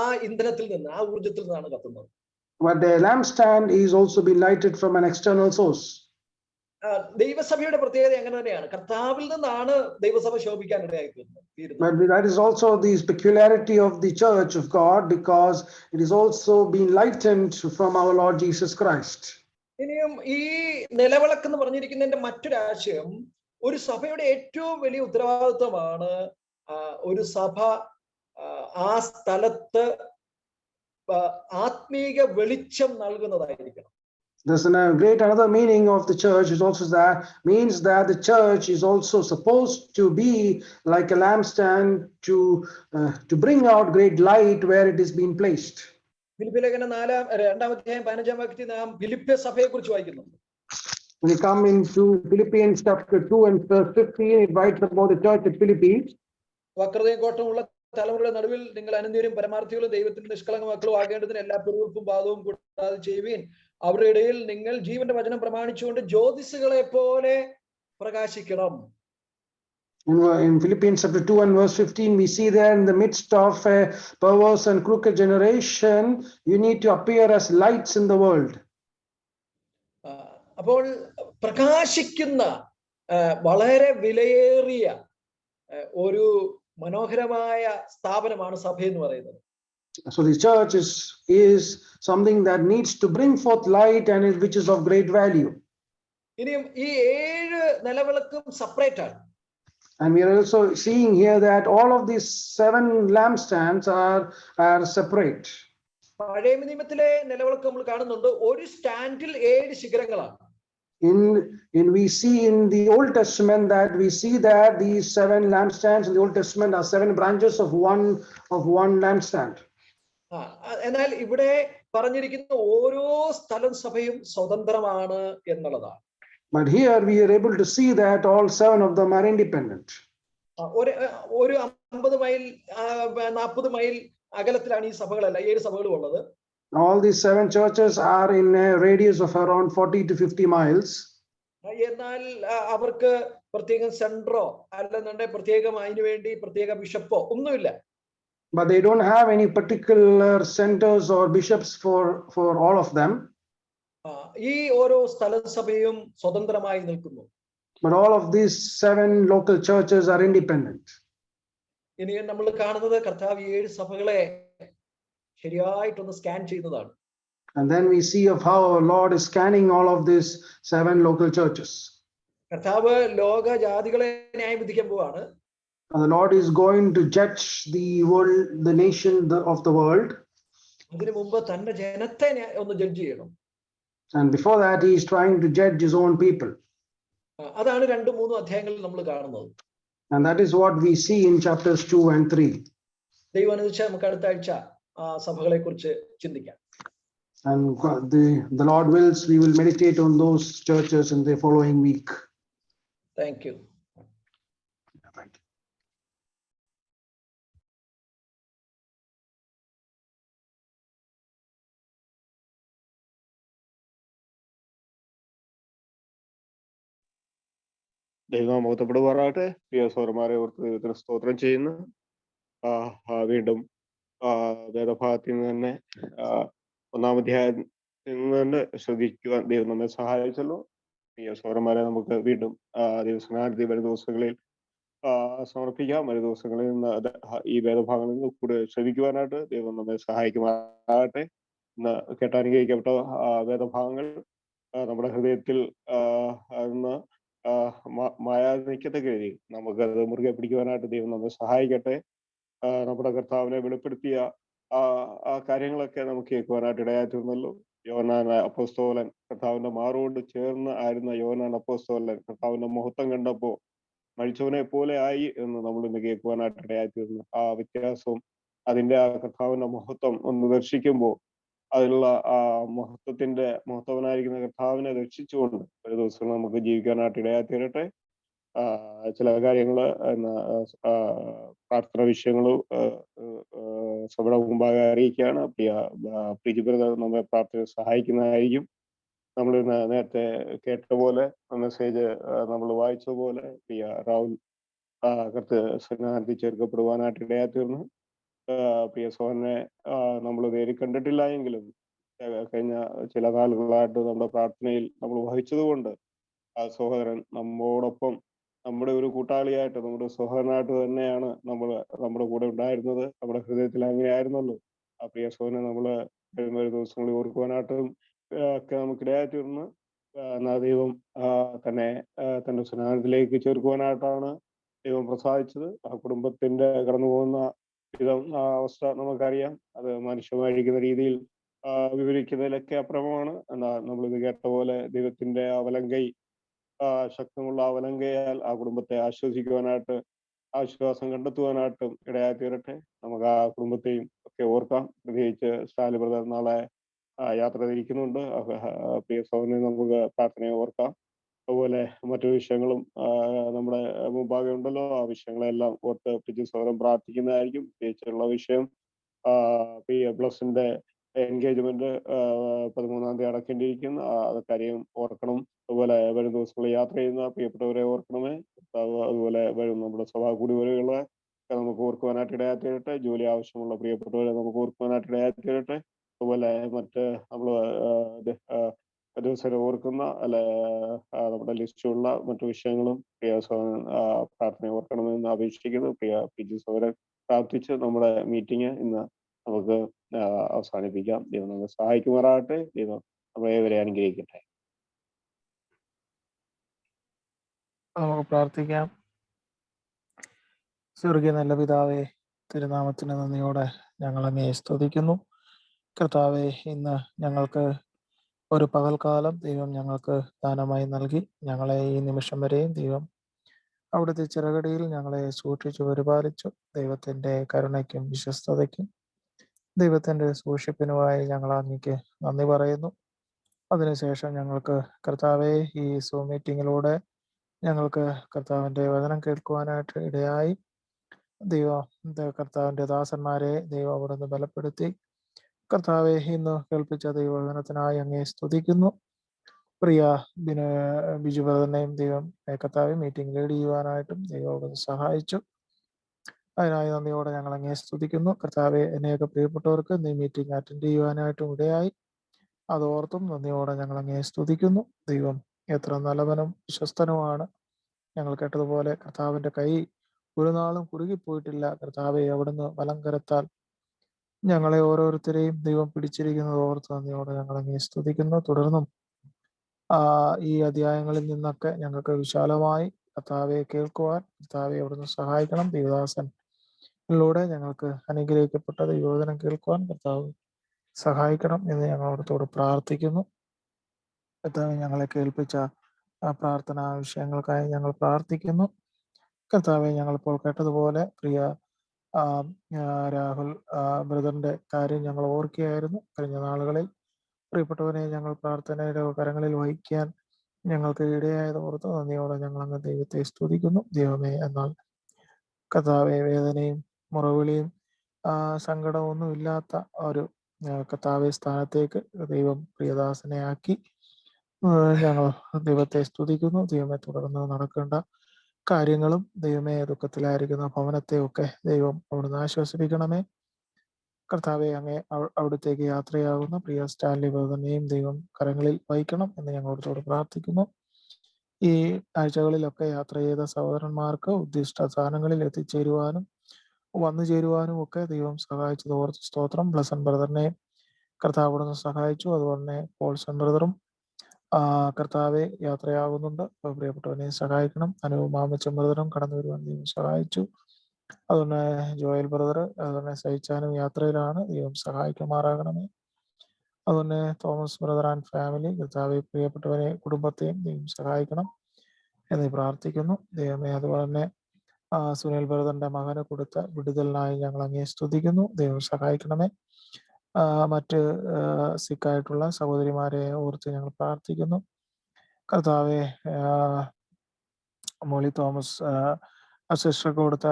ആ ഇന്ധനത്തിൽ നിന്ന്, ആ ഊർജത്തിൽ നിന്നാണ് കത്തുന്നത്. But the lampstand is also being lighted from an external source. ദൈവസഭയുടെ പ്രത്യേകത അങ്ങനെ തന്നെയാണ്. കർത്താവിൽ നിന്നാണ് ദൈവസഭ ശോഭിക്കാൻ ഇടയായിത്തീരുന്നത്. But that is also the peculiarity of the church of God, because it is also being lightened from our Lord Jesus Christ. ഇനിയും ഈ നിലവിളക്ക് എന്ന് പറഞ്ഞിരിക്കുന്നതിന്റെ മറ്റൊരു ആശയം, ഒരു സഭയുടെ ഏറ്റവും വലിയ ഉത്തരവാദിത്വമാണ് ഒരു സഭ ആ സ്ഥലത്ത് ആത്മീക വെളിച്ചം നൽകുന്നതായിരിക്കണം. There's another meaning of the church is also that means that the church is also supposed to be like a lampstand to bring out great light where it is being placed. ഫിലിപ്പിലേഖനം 2-ാം വാക്യത്തിൽ നാം ഫിലിപ്പിയ സഭയെ കുറിച്ച് വായിക്കുന്നുണ്ട്. When you come into Philippians chapter 2 and verse 15, it writes about the church at Philippi. വക്രതയും കോട്ടമുള്ള തലമുറയുടെ നടുവിൽ നിങ്ങൾ അനന്യരും പരമാർത്ഥികളും ദൈവത്തിന്റെ നിഷ്കളങ്ക മക്കളും ആകേണ്ടതിന് എല്ലാ പിറുവിറുപ്പും പാദവും കൂടാതെ ചെയ്യുവീൻ. അവരുടെ ഇടയിൽ നിങ്ങൾ ജീവന്റെ വചനം പ്രമാണിച്ചുകൊണ്ട് ജ്യോതിസുകളെ പോലെ പ്രകാശിക്കണം. In Philippians chapter 2 and verse 15, we see there in the midst of a perverse and crooked generation, you need to appear as lights in the world. അപ്പോൾ പ്രകാശിക്കുന്ന വളരെ വിലയേറിയ ഒരു മനോഹരമായ സ്ഥാപനമാണ് സഭ എന്ന് പറയുന്നത്. So the church is something that needs to bring forth light and which is of great value. ഇനിയും ഈ 7 നിലവിളക്കും സെപ്പറേറ്റ് ആണ്. And we are also seeing here that all of these 7 lampstands are separate. പഴയ നിയമത്തിലെ നിലവിളക്ക് നമ്മൾ കാണുന്നുണ്ട്, ഒരു സ്റ്റാൻഡിൽ 7 ശിഖരങ്ങളാണ്. We see in the Old Testament that we see that these 7 lampstands in the Old Testament are 7 branches of one lampstand. എന്നാൽ ഇവിടെ പറഞ്ഞിരിക്കുന്ന ഓരോ സ്ഥലം സഭയും സ്വതന്ത്രമാണ് എന്നുള്ളതാണ്. But here we are able to see that all 7 of them are independent. ഒരു 50 mile 40 mile അകലത്തിലാണ് ഈ സഭകളല്ല 7 സഭകളും ഉള്ളത്. All these 7 churches are in a radius of around 40 to 50 miles. എന്നാൽ അവർക്ക് പ്രത്യേകം സെൻട്രോ അല്ലെന്നുണ്ടെങ്കിൽ പ്രത്യേകം അതിനു വേണ്ടി പ്രത്യേക ബിഷപ്പോ ഒന്നുമില്ല. But they don't have any particular centers or bishops for all of them. ഈ ഓരോ സ്ഥല സഭയും സ്വതന്ത്രമായി നിൽക്കുന്നു. But all of these 7 local churches are independent. ഇനി നമ്മൾ കാണുന്നത് കർത്താവ് 7 സഭകളെ ശരിയായിട്ടൊന്ന് സ്കാൻ ചെയ്യുന്നതാണ്. And then we see of how our Lord is scanning all of these 7 local churches. കർത്താവ് ലോക ജാതികളെ ന്യായം വിധിക്കാൻ പോവാണ്. And the Lord is going to judge the world, the nation of the world. അതിനു മുമ്പ് തന്റെ ജനത്തെ ഒന്ന് ജഡ്ജ് ചെയ്യണം. And before that he is trying to judge his own people. അതാണ് 2-3 അധ്യായങ്ങളിൽ നമ്മൾ കാണുന്നത്. And that is what we see in chapters 2 and 3. ദൈവം അനുവദിച്ചാൽ നമുക്ക് അടുത്ത ആഴ്ച സഭകളെ കുറിച്ച് ചിന്തിക്കാം. And the Lord wills, we will meditate on those churches in the following week. Thank you. ദൈവം മഹത്വപ്പെടുമാറാകട്ടെ. പ്രിയ സഹോദരന്മാരെ ഓർത്ത് ദൈവത്തിന് സ്തോത്രം ചെയ്യുന്നു. വീണ്ടും വേദഭാഗത്തിൽ നിന്ന് തന്നെ 1-ാം അധ്യായത്തിൽ നിന്ന് തന്നെ ശ്രദ്ധിക്കുവാൻ ദൈവം നമ്മെ സഹായിച്ചല്ലോ. പ്രിയ സഹോദരന്മാരെ നമുക്ക് വീണ്ടും ദൈവസ്നാനത്തിൽ വരും ദിവസങ്ങളിൽ സമർപ്പിക്കാം. വരും ദിവസങ്ങളിൽ നിന്ന് ഈ വേദഭാഗങ്ങളിൽ നിന്ന് കൂടെ ശ്രദ്ധിക്കുവാനായിട്ട് ദൈവം നമ്മെ സഹായിക്കുമാറാകട്ടെ. ഇന്ന് കേട്ടനുഗ്രഹിക്കപ്പെട്ട വേദഭാഗങ്ങൾ നമ്മുടെ ഹൃദയത്തിൽ നിന്ന് മായാതെ നിൽക്കത്തക്ക രീതിയിൽ നമുക്കത് മുറുകെ പിടിക്കുവാനായിട്ട് ദൈവം നമ്മെ സഹായിക്കട്ടെ. നമ്മുടെ കർത്താവിനെ വെളിപ്പെടുത്തിയ ആ കാര്യങ്ങളൊക്കെ നമുക്ക് കേൾക്കുവാനായിട്ട് ഇടയായിത്തീർന്നല്ലോ. യോഹന്നാൻ അപ്പോസ്തലൻ കർത്താവിന്റെ മാറോട് ചേർന്ന് ആയിരുന്ന യോഹന്നാൻ അപ്പോസ്തലൻ കർത്താവിന്റെ മഹത്വം കണ്ടപ്പോ മരിച്ചവനെ പോലെ ആയി എന്ന് നമ്മൾ ഇന്ന് കേൾക്കുവാനായിട്ട് ഇടയായിത്തീർന്നു. ആ വ്യത്യാസവും അതിന്റെ ആ കർത്താവിന്റെ മഹത്വം ഒന്ന് ദർശിക്കുമ്പോൾ അതിലുള്ള ആ മഹത്വനായിരിക്കുന്ന കർത്താവിനെ ദർശിച്ചുകൊണ്ട് ഒരു ദിവസം നമുക്ക് ജീവിക്കാനായിട്ട് ഇടയായിത്തീരട്ടെ. ചില കാര്യങ്ങള് പ്രാർത്ഥന വിഷയങ്ങളും സഭയുടെ മുമ്പാകെ അറിയിക്കുകയാണ്. പ്രിയബ്രദർ നമ്മെ പ്രാർത്ഥന സഹായിക്കുന്നതായിരിക്കും. നമ്മൾ നേരത്തെ കേട്ട പോലെ മെസ്സേജ് നമ്മൾ വായിച്ച പോലെ പ്രിയ രാഹുൽ സന്നാഹത്തിൽ ചേർക്കപ്പെടുവാനായിട്ട് ഇടയായിത്തീർന്നു. പ്രിയ സോഹനെ നമ്മൾ നേരിൽ കണ്ടിട്ടില്ല എങ്കിലും കഴിഞ്ഞ ചില നാളുകളായിട്ട് നമ്മുടെ പ്രാർത്ഥനയിൽ നമ്മൾ വഹിച്ചത് കൊണ്ട് ആ സഹോദരൻ നമ്മോടൊപ്പം നമ്മുടെ ഒരു കൂട്ടാളിയായിട്ട്, നമ്മുടെ സഹോദരനായിട്ട് തന്നെയാണ് നമ്മുടെ കൂടെ ഉണ്ടായിരുന്നത്. നമ്മുടെ ഹൃദയത്തിൽ അങ്ങനെയായിരുന്നല്ലോ. ആ പ്രിയ സഹോദരനെ നമ്മൾ വരുന്ന ദിവസങ്ങളിൽ ഓർക്കുവാനായിട്ടും ഒക്കെ നമുക്കിടയായി തീർന്ന് എന്നാൽ ദൈവം തന്നെ തന്റെ സ്നാനത്തിലേക്ക് ചേർക്കുവാനായിട്ടാണ് ദൈവം പ്രസാദിച്ചത്. ആ കുടുംബത്തിന്റെ കടന്നു പോകുന്ന വിധം ആ അവസ്ഥ നമുക്കറിയാം. അത് മനുഷ്യമായിരിക്കുന്ന രീതിയിൽ വിവരിക്കുന്നതിലൊക്കെ അപ്പുറമാണ്. എന്നാൽ നമ്മളിത് കേട്ട പോലെ ദൈവത്തിന്റെ ആ വലങ്കൈ, ശക്തമുള്ള ആ വലങ്കയാൽ ആ കുടുംബത്തെ ആശ്വസിക്കുവാനായിട്ട്, ആശ്വാസം കണ്ടെത്തുവാനായിട്ടും ഇടയായി തീരട്ടെ. നമുക്ക് ആ കുടുംബത്തെയും ഒക്കെ ഓർക്കാം. പ്രത്യേകിച്ച് സ്റ്റാലി ബ്രദർ നാളെ യാത്ര തിരിക്കുന്നുണ്ട്. പ്രിയ സഹോദരനെ നമുക്ക് പ്രാർത്ഥനയെ ഓർക്കാം. അതുപോലെ മറ്റു വിഷയങ്ങളും നമ്മുടെ മുമ്പാകെ ഉണ്ടല്ലോ. ആ വിഷയങ്ങളെല്ലാം ഓർത്ത് പ്രിയ സഹോദരൻ പ്രാർത്ഥിക്കുന്നതായിരിക്കും. പ്രത്യേകിച്ചുള്ള വിഷയം PA+ന്റെ എൻഗേജ്മെന്റ് 13-ാം തീയതി അടക്കേണ്ടിയിരിക്കുന്നു. ആ കാര്യം ഓർക്കണം. അതുപോലെ വരും ദിവസങ്ങളിൽ യാത്ര ചെയ്യുന്ന പ്രിയപ്പെട്ടവരെ ഓർക്കണമേ. അതുപോലെ വരും നമ്മുടെ സഭാ കൂടിവരവുകളെ നമുക്ക് ഓർക്കുവാനായിട്ട് ഇടയായി തീരട്ടെ. ജോലി ആവശ്യമുള്ള പ്രിയപ്പെട്ടവരെ നമുക്ക് ഓർക്കുവാനായിട്ട് ഇടയായി തീരട്ടെ. അതുപോലെ മറ്റ് നമ്മൾ ദിവസം ഓർക്കുന്ന നമ്മുടെ ലിസ്റ്റിലുള്ള മറ്റു വിഷയങ്ങളും പ്രാർത്ഥന ഓർക്കണമെന്ന് അപേക്ഷിക്കുന്നു. PG സഹോദരൻ പ്രാർത്ഥിച്ച് നമ്മുടെ മീറ്റിംഗ് ഇന്ന് നമുക്ക് അവസാനിപ്പിക്കാം. ദൈവം നമ്മെ സഹായിക്കുമാറാകട്ടെ. ദൈവം നമ്മെ അനുഗ്രഹിക്കട്ടെ. നമുക്ക് പ്രാർത്ഥിക്കാം. സ്വർഗീയ നല്ല പിതാവേ, തിരുനാമത്തിന് നന്ദിയോടെ ഞങ്ങൾ അങ്ങയെ സ്തുതിക്കുന്നു. കർത്താവെ, ഇന്ന് ഞങ്ങൾക്ക് ഒരു പകൽക്കാലം ദൈവം ഞങ്ങൾക്ക് ദാനമായി നൽകി. ഞങ്ങളെ ഈ നിമിഷം വരെയും ദൈവം അവിടുത്തെ ചിറകടിയിൽ ഞങ്ങളെ സൂക്ഷിച്ചു പരിപാലിച്ചു. ദൈവത്തിൻ്റെ കരുണയ്ക്കും വിശ്വസ്തതയ്ക്കും ദൈവത്തിൻ്റെ സൂക്ഷിപ്പിനുമായി ഞങ്ങൾ അങ്ങേക്ക് നന്ദി പറയുന്നു. അതിനുശേഷം ഞങ്ങൾക്ക് കർത്താവെ ഈ സൂം മീറ്റിങ്ങിലൂടെ ഞങ്ങൾക്ക് കർത്താവിൻ്റെ വചനം കേൾക്കുവാനായിട്ട് ഇടയായി. കർത്താവിൻ്റെ ദാസന്മാരെ ദൈവം അവിടുന്ന് ബലപ്പെടുത്തി. കർത്താവെ, ഇന്ന് കേൾപ്പിച്ച ദൈവവചനത്തിനായി അങ്ങേ സ്തുതിക്കുന്നു. പ്രിയ ബിജു ബ്രദറിനെയും ദൈവം കർത്താവെ മീറ്റിംഗ് ലീഡ് ചെയ്യുവാനായിട്ടും ദൈവം അവിടുന്ന് സഹായിച്ചു. അതിനായി നന്ദിയോടെ ഞങ്ങൾ അങ്ങേ സ്തുതിക്കുന്നു. കർത്താവെ, അനേക പ്രിയപ്പെട്ടവർക്ക് ഈ മീറ്റിംഗ് അറ്റൻഡ് ചെയ്യുവാനായിട്ടും ഇടയായി. അതോർത്തും നന്ദിയോടെ ഞങ്ങൾ അങ്ങേ സ്തുതിക്കുന്നു. ദൈവം എത്ര നല്ലവനും വിശ്വസ്തനുമാണ്. ഞങ്ങൾ കേട്ടതുപോലെ കർത്താവിൻ്റെ കൈ ഒരു നാളും കുറുകിപ്പോയിട്ടില്ല. കർത്താവെ, അവിടുന്ന് വലങ്കരത്താൽ ഞങ്ങളെ ഓരോരുത്തരെയും ദൈവം പിടിച്ചിരിക്കുന്നത് ഓർത്ത് നന്ദിയോടെ ഞങ്ങൾ അങ്ങേ സ്തുതിക്കുന്നു. തുടർന്നും ഈ അധ്യായങ്ങളിൽ നിന്നൊക്കെ ഞങ്ങൾക്ക് വിശാലമായി കർത്താവെ കേൾക്കുവാൻ കർത്താവെ അവിടുന്ന് സഹായിക്കണം. ദൈവദാസനിലൂടെ ഞങ്ങൾക്ക് അനുഗ്രഹിക്കപ്പെട്ട ദൈവവചനം കേൾക്കുവാൻ കർത്താവ് സഹായിക്കണം എന്ന് ഞങ്ങളോടത്തോട് പ്രാർത്ഥിക്കുന്നു. കർത്താവ് ഞങ്ങളെ കേൾപ്പിച്ച പ്രാർത്ഥനാ വിഷയങ്ങൾക്കായി ഞങ്ങൾ പ്രാർത്ഥിക്കുന്നു. കർത്താവെ, ഞങ്ങളിപ്പോൾ കേട്ടതുപോലെ പ്രിയ രാഹുൽ ബ്രദറിന്റെ കാര്യം ഞങ്ങൾ ഓർക്കുകയായിരുന്നു. കഴിഞ്ഞ നാളുകളിൽ പ്രിയപ്പെട്ടവനെ ഞങ്ങൾ പ്രാർത്ഥനയുടെ കരങ്ങളിൽ വഹിക്കാൻ ഞങ്ങൾക്ക് ഇടയായത് ഓർത്ത് നന്ദിയോടെ ഞങ്ങൾ അങ്ങ് ദൈവത്തെ സ്തുതിക്കുന്നു. ദൈവമേ, എന്നാൽ കർത്താവെ, വേദനയും മുറവിളിയും സങ്കടമൊന്നും ഇല്ലാത്ത ഒരു കർത്താവെ സ്ഥാനത്തേക്ക് ദൈവം പ്രിയദാസനെ ആക്കി. ഞങ്ങൾ ദൈവത്തെ സ്തുതിക്കുന്നു. ദൈവമേ, തുടർന്ന് നടക്കേണ്ട കാര്യങ്ങളും ദൈവമേ, ദുഃഖത്തിലായിരിക്കുന്ന ഭവനത്തെയൊക്കെ ദൈവം അവിടുന്ന് ആശ്വസിപ്പിക്കണമേ. കർത്താവെ, അങ്ങേ അവിടത്തേക്ക് യാത്രയാകുന്ന പ്രിയ സ്റ്റാൻലി ബ്രദറിനെയും ദൈവം കരങ്ങളിൽ വഹിക്കണം എന്ന് ഞങ്ങളോട് പ്രാർത്ഥിക്കുന്നു. ഈ ആഴ്ചകളിലൊക്കെ യാത്ര ചെയ്ത സഹോദരന്മാർക്ക് ഉദ്ദിഷ്ട സ്ഥാനങ്ങളിൽ എത്തിച്ചേരുവാനും വന്നു ചേരുവാനും ഒക്കെ ദൈവം സഹായിച്ചത് ഓർത്ത് സ്തോത്രം. ബ്ലസൻ ബ്രദറിനെ കർത്താവ് അവിടുന്ന് സഹായിച്ചു. അതുപോലെ തന്നെ പോൾസൺ ബ്രദറും കർത്താവെ യാത്രയാകുന്നുണ്ട്. പ്രിയപ്പെട്ടവനെ സഹായിക്കണം. മാമച്ചൻ ബ്രദറും കടന്നു വരുവാൻ ദൈവം സഹായിച്ചു. അതുപോലെ ജോയൽ ബ്രദർ, അതുപോലെ സഹിച്ചാനും യാത്രയിലാണ്. ദൈവം സഹായിക്കുമാറാകണമേ. അതുപോലെ തോമസ് ബ്രദർ ആൻഡ് ഫാമിലി, കർത്താവെ പ്രിയപ്പെട്ടവനെ കുടുംബത്തെയും ദൈവം സഹായിക്കണം എന്ന് പ്രാർത്ഥിക്കുന്നു. ദൈവമേ, അതുപോലെ തന്നെ സുനിൽ ബ്രദറിന്റെ മകന് കൊടുത്ത വിടുതലിനായി ഞങ്ങൾ അങ്ങേ സ്തുതിക്കുന്നു. ദൈവം സഹായിക്കണമേ. മറ്റ് സിക്കായിട്ടുള്ള സഹോദരിമാരെ ഓർത്ത് ഞങ്ങൾ പ്രാർത്ഥിക്കുന്നു. കർത്താവെ, മോളി തോമസ് സിസ്റ്റർക്ക് കൊടുത്ത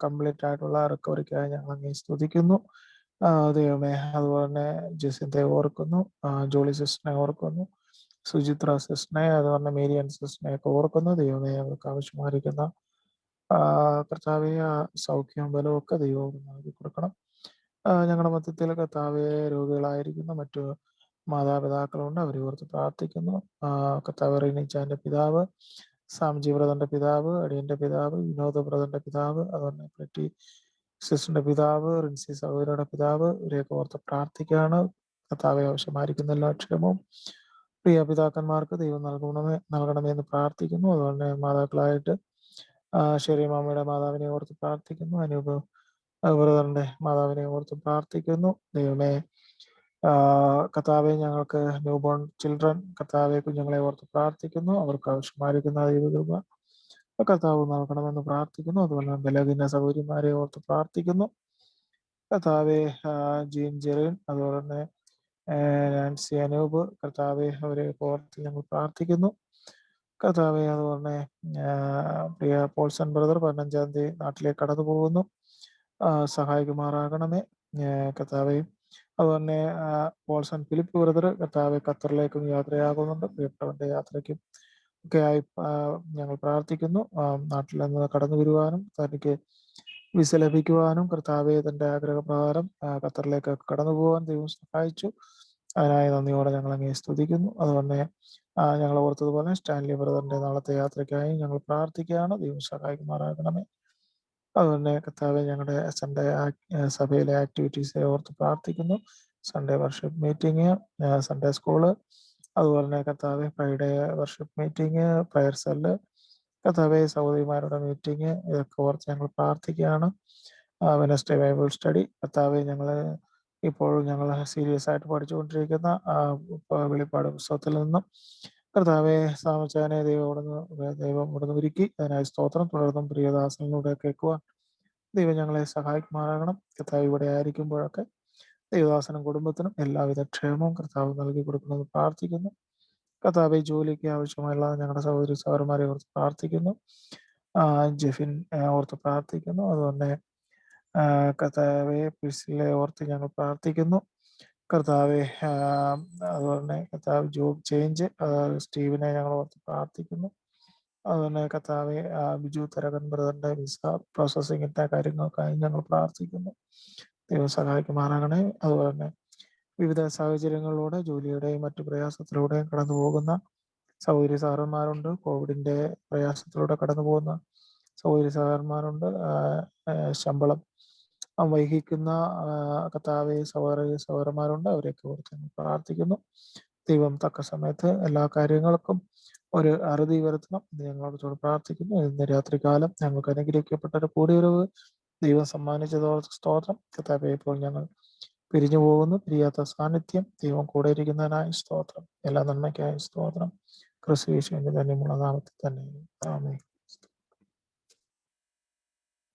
കംപ്ലീറ്റ് ആയിട്ടുള്ള റിക്കവറിക്കായി ഞങ്ങൾ അങ്ങേ സ്തുതിക്കുന്നു. ദൈവമേ, അതുപോലെ തന്നെ ജെസിന്റെ ഓർക്കുന്നു, ജോളി സിസ്റ്ററിനെ ഓർക്കുന്നു, സുചിത്ര സിസ്റ്ററിനെ, അതുപോലെ മേരിയൻ സിസ്റ്ററിനെ ഒക്കെ ഓർക്കുന്നു. ദൈവമേ, അവർക്ക് ആവശ്യമായിരിക്കുന്ന കർത്താവെ സൗഖ്യവും ബലവും ഒക്കെ ദൈവം നൽകി കൊടുക്കണം. ഞങ്ങളുടെ മധ്യത്തിൽ കർത്താവെ രോഗികളായിരിക്കുന്ന മറ്റു മാതാപിതാക്കളുണ്ട്, അവരെ ഓർത്ത് പ്രാർത്ഥിക്കുന്നു. കർത്താവ് റീനിച്ചാന്റെ പിതാവ്, സാംജി ബ്രദറിന്റെ പിതാവ്, അടിയന്റെ പിതാവ്, വിനോദ ബ്രദറിന്റെ പിതാവ്, അതുപോലെ പ്രിറ്റി സിസ്റ്ററിന്റെ പിതാവ്, റിൻസി സഹോദരിയുടെ പിതാവ്, ഇവരെയൊക്കെ ഓർത്ത് പ്രാർത്ഥിക്കുകയാണ്. കർത്താവെ ആവശ്യമായിരിക്കുന്ന എല്ലാ ക്ഷേമവും പ്രിയ പിതാക്കന്മാർക്ക് ദൈവം നൽകണമെന്ന് പ്രാർത്ഥിക്കുന്നു. അതുപോലെ മാതാക്കളായിട്ട് ഷെറി മാമയുടെ മാതാവിനെ ഓർത്ത് പ്രാർത്ഥിക്കുന്നു. അനൂപ് ബ്രദറിന്റെ മാതാവിനെ ഓർത്ത് പ്രാർത്ഥിക്കുന്നു. ദൈവമേ, കർത്താവെ, ഞങ്ങൾക്ക് ന്യൂ ബോൺ ചിൽഡ്രൻ, കർത്താവെ കുഞ്ഞുങ്ങളെ ഓർത്ത് പ്രാർത്ഥിക്കുന്നു. അവർക്ക് ആവശ്യമായിരിക്കുന്ന ദൈവകൃപ കർത്താവ് നൽകണമെന്ന് പ്രാർത്ഥിക്കുന്നു. അതുപോലെ ബലഹീന സൗകര്യന്മാരെ ഓർത്ത് പ്രാർത്ഥിക്കുന്നു. കർത്താവെ, ജീൻ ജെറിൻ, അതുപോലെ തന്നെ നാൻസി അനൂപ്, കർത്താവെ അവരെ ഓർത്ത് ഞങ്ങൾ പ്രാർത്ഥിക്കുന്നു. കർത്താവെ, അതുപോലെ പ്രിയ പോൾസൺ ബ്രദർ 15-ാം തീയതി നാട്ടിലേക്ക് കടന്നു പോകുന്നു. സഹായിക്കുമാറാകണമേ കർത്താവെ. അതുപോലെ പോൾസൺ ഫിലിപ്പ് ബ്രദർ, കർത്താവെ ഖത്തറിലേക്കും യാത്രയാകുന്നുണ്ട്. പ്രിയപ്പെട്ടവന്റെ യാത്രയ്ക്കും ഒക്കെയായി ഞങ്ങൾ പ്രാർത്ഥിക്കുന്നു. നാട്ടിൽ നിന്ന് കടന്നു വരുവാനും തനിക്ക് വിസ ലഭിക്കുവാനും കർത്താവെ തന്റെ ആഗ്രഹപ്രകാരം ഖത്തറിലേക്ക് കടന്നു പോകാൻ ദൈവം സഹായിച്ചു. അതിനായി നന്ദിയോടെ ഞങ്ങൾ അങ്ങേ സ്തുതിക്കുന്നു. അതുപോലെ ഞങ്ങൾ ഓർത്തതുപോലെ സ്റ്റാൻലി ബ്രദറിന്റെ നാളത്തെ യാത്രയ്ക്കായി ഞങ്ങൾ പ്രാർത്ഥിക്കുകയാണ്. ദൈവം സഹായിക്കുമാറാകണമേ. അതുപോലെ കർത്താവെ, ഞങ്ങളുടെ സൺഡേ സഭയിലെ ആക്ടിവിറ്റീസിനെ ഓർത്ത് പ്രാർത്ഥിക്കുന്നു. Sunday worship meeting, Sunday school, അതുപോലെ തന്നെ കർത്താവെ Friday worship meeting, prayer cell, കർത്താവെ സഹോദരിമാരുടെ മീറ്റിംഗ്, ഇതൊക്കെ ഓർത്ത് ഞങ്ങൾ പ്രാർത്ഥിക്കുകയാണ്. വെനസ്ഡേ ബൈബിൾ സ്റ്റഡി, കർത്താവെ ഞങ്ങൾ ഇപ്പോൾ ഞങ്ങൾ സീരിയസ് ആയിട്ട് പഠിച്ചുകൊണ്ടിരിക്കുന്ന വെളിപ്പാട് പുസ്തകത്തിൽ നിന്നും കർത്താവെ സാമച്ചാനെ ദൈവം ഇവിടുന്ന് ഒരുക്കി. അതിനായി സ്തോത്രം. തുടർന്നും പ്രിയദാസനിലൂടെ കേൾക്കുവാൻ ദൈവം ഞങ്ങളെ സഹായിക്കുമാറാകണം. കർത്താവ് ഇവിടെ ആയിരിക്കുമ്പോഴൊക്കെ ദൈവദാസനും കുടുംബത്തിനും എല്ലാവിധ ക്ഷേമവും കർത്താവ് നൽകി കൊടുക്കണമെന്ന് പ്രാർത്ഥിക്കുന്നു. കർത്താവെ, ജോലിക്ക് ആവശ്യമായുള്ള ഞങ്ങളുടെ സഹോദരി സഹോദരന്മാരെ ഓർത്ത് പ്രാർത്ഥിക്കുന്നു. ജെഫിൻ ഓർത്ത് പ്രാർത്ഥിക്കുന്നു. അതുപോലെ കർത്താവെ പിസിലെ ഓർത്ത് ഞങ്ങൾ പ്രാർത്ഥിക്കുന്നു. കർത്താവെ, അതുപോലെ തന്നെ കർത്താവ് ജോബ് ചേഞ്ച്, സ്റ്റീവിനെ ഞങ്ങൾ ഓർത്ത് പ്രാർത്ഥിക്കുന്നു. അതുപോലെ കർത്താവെ ബിജു തരകൻ ബ്രദറിന്റെ വിസ പ്രോസസ്സിങ്ങിന്റെ കാര്യങ്ങൾക്കായി ഞങ്ങൾ പ്രാർത്ഥിക്കുന്നു. ദൈവം സഹായിക്കുമാറാകണേ. അതുപോലെ തന്നെ വിവിധ സാഹചര്യങ്ങളിലൂടെ ജോലിയുടെയും മറ്റു പ്രയാസത്തിലൂടെയും കടന്നു പോകുന്ന സഹോദരി സഹോദരന്മാരുണ്ട്. കോവിഡിന്റെ പ്രയാസത്തിലൂടെ കടന്നു പോകുന്ന സഹോദരി സഹോദരന്മാരുണ്ട്. ശമ്പളം വൈകിക്കുന്ന കർത്താവെ സഹോദരന്മാരുണ്ട്. അവരെയൊക്കെ ഓർത്ത് പ്രാർത്ഥിക്കുന്നു. ദൈവം തക്ക സമയത്ത് എല്ലാ കാര്യങ്ങൾക്കും ഒരു അറുതി വരുത്തണം എന്ന് ഞങ്ങളോട് പ്രാർത്ഥിക്കുന്നു. ഇന്ന് രാത്രികാലം ഞങ്ങൾക്ക് അനുഗ്രഹിക്കപ്പെട്ട ഒരു കൂടിയുറവ് ദൈവം സമ്മാനിച്ചതോട് സ്തോത്രം. കർത്താവെ, ഇപ്പോൾ ഞങ്ങൾ പിരിഞ്ഞു പോകുന്നു. പിരിയാത്ത സാന്നിധ്യം ദൈവം കൂടെ ഇരിക്കുന്നതിനായി സ്തോത്രം. എല്ലാ നന്മയ്ക്കായി സ്തോത്രം. ക്രിസ്തു യേശുവിന്റെ ധന്യമുള്ള നാമത്തിൽ തന്നെ ആമേൻ.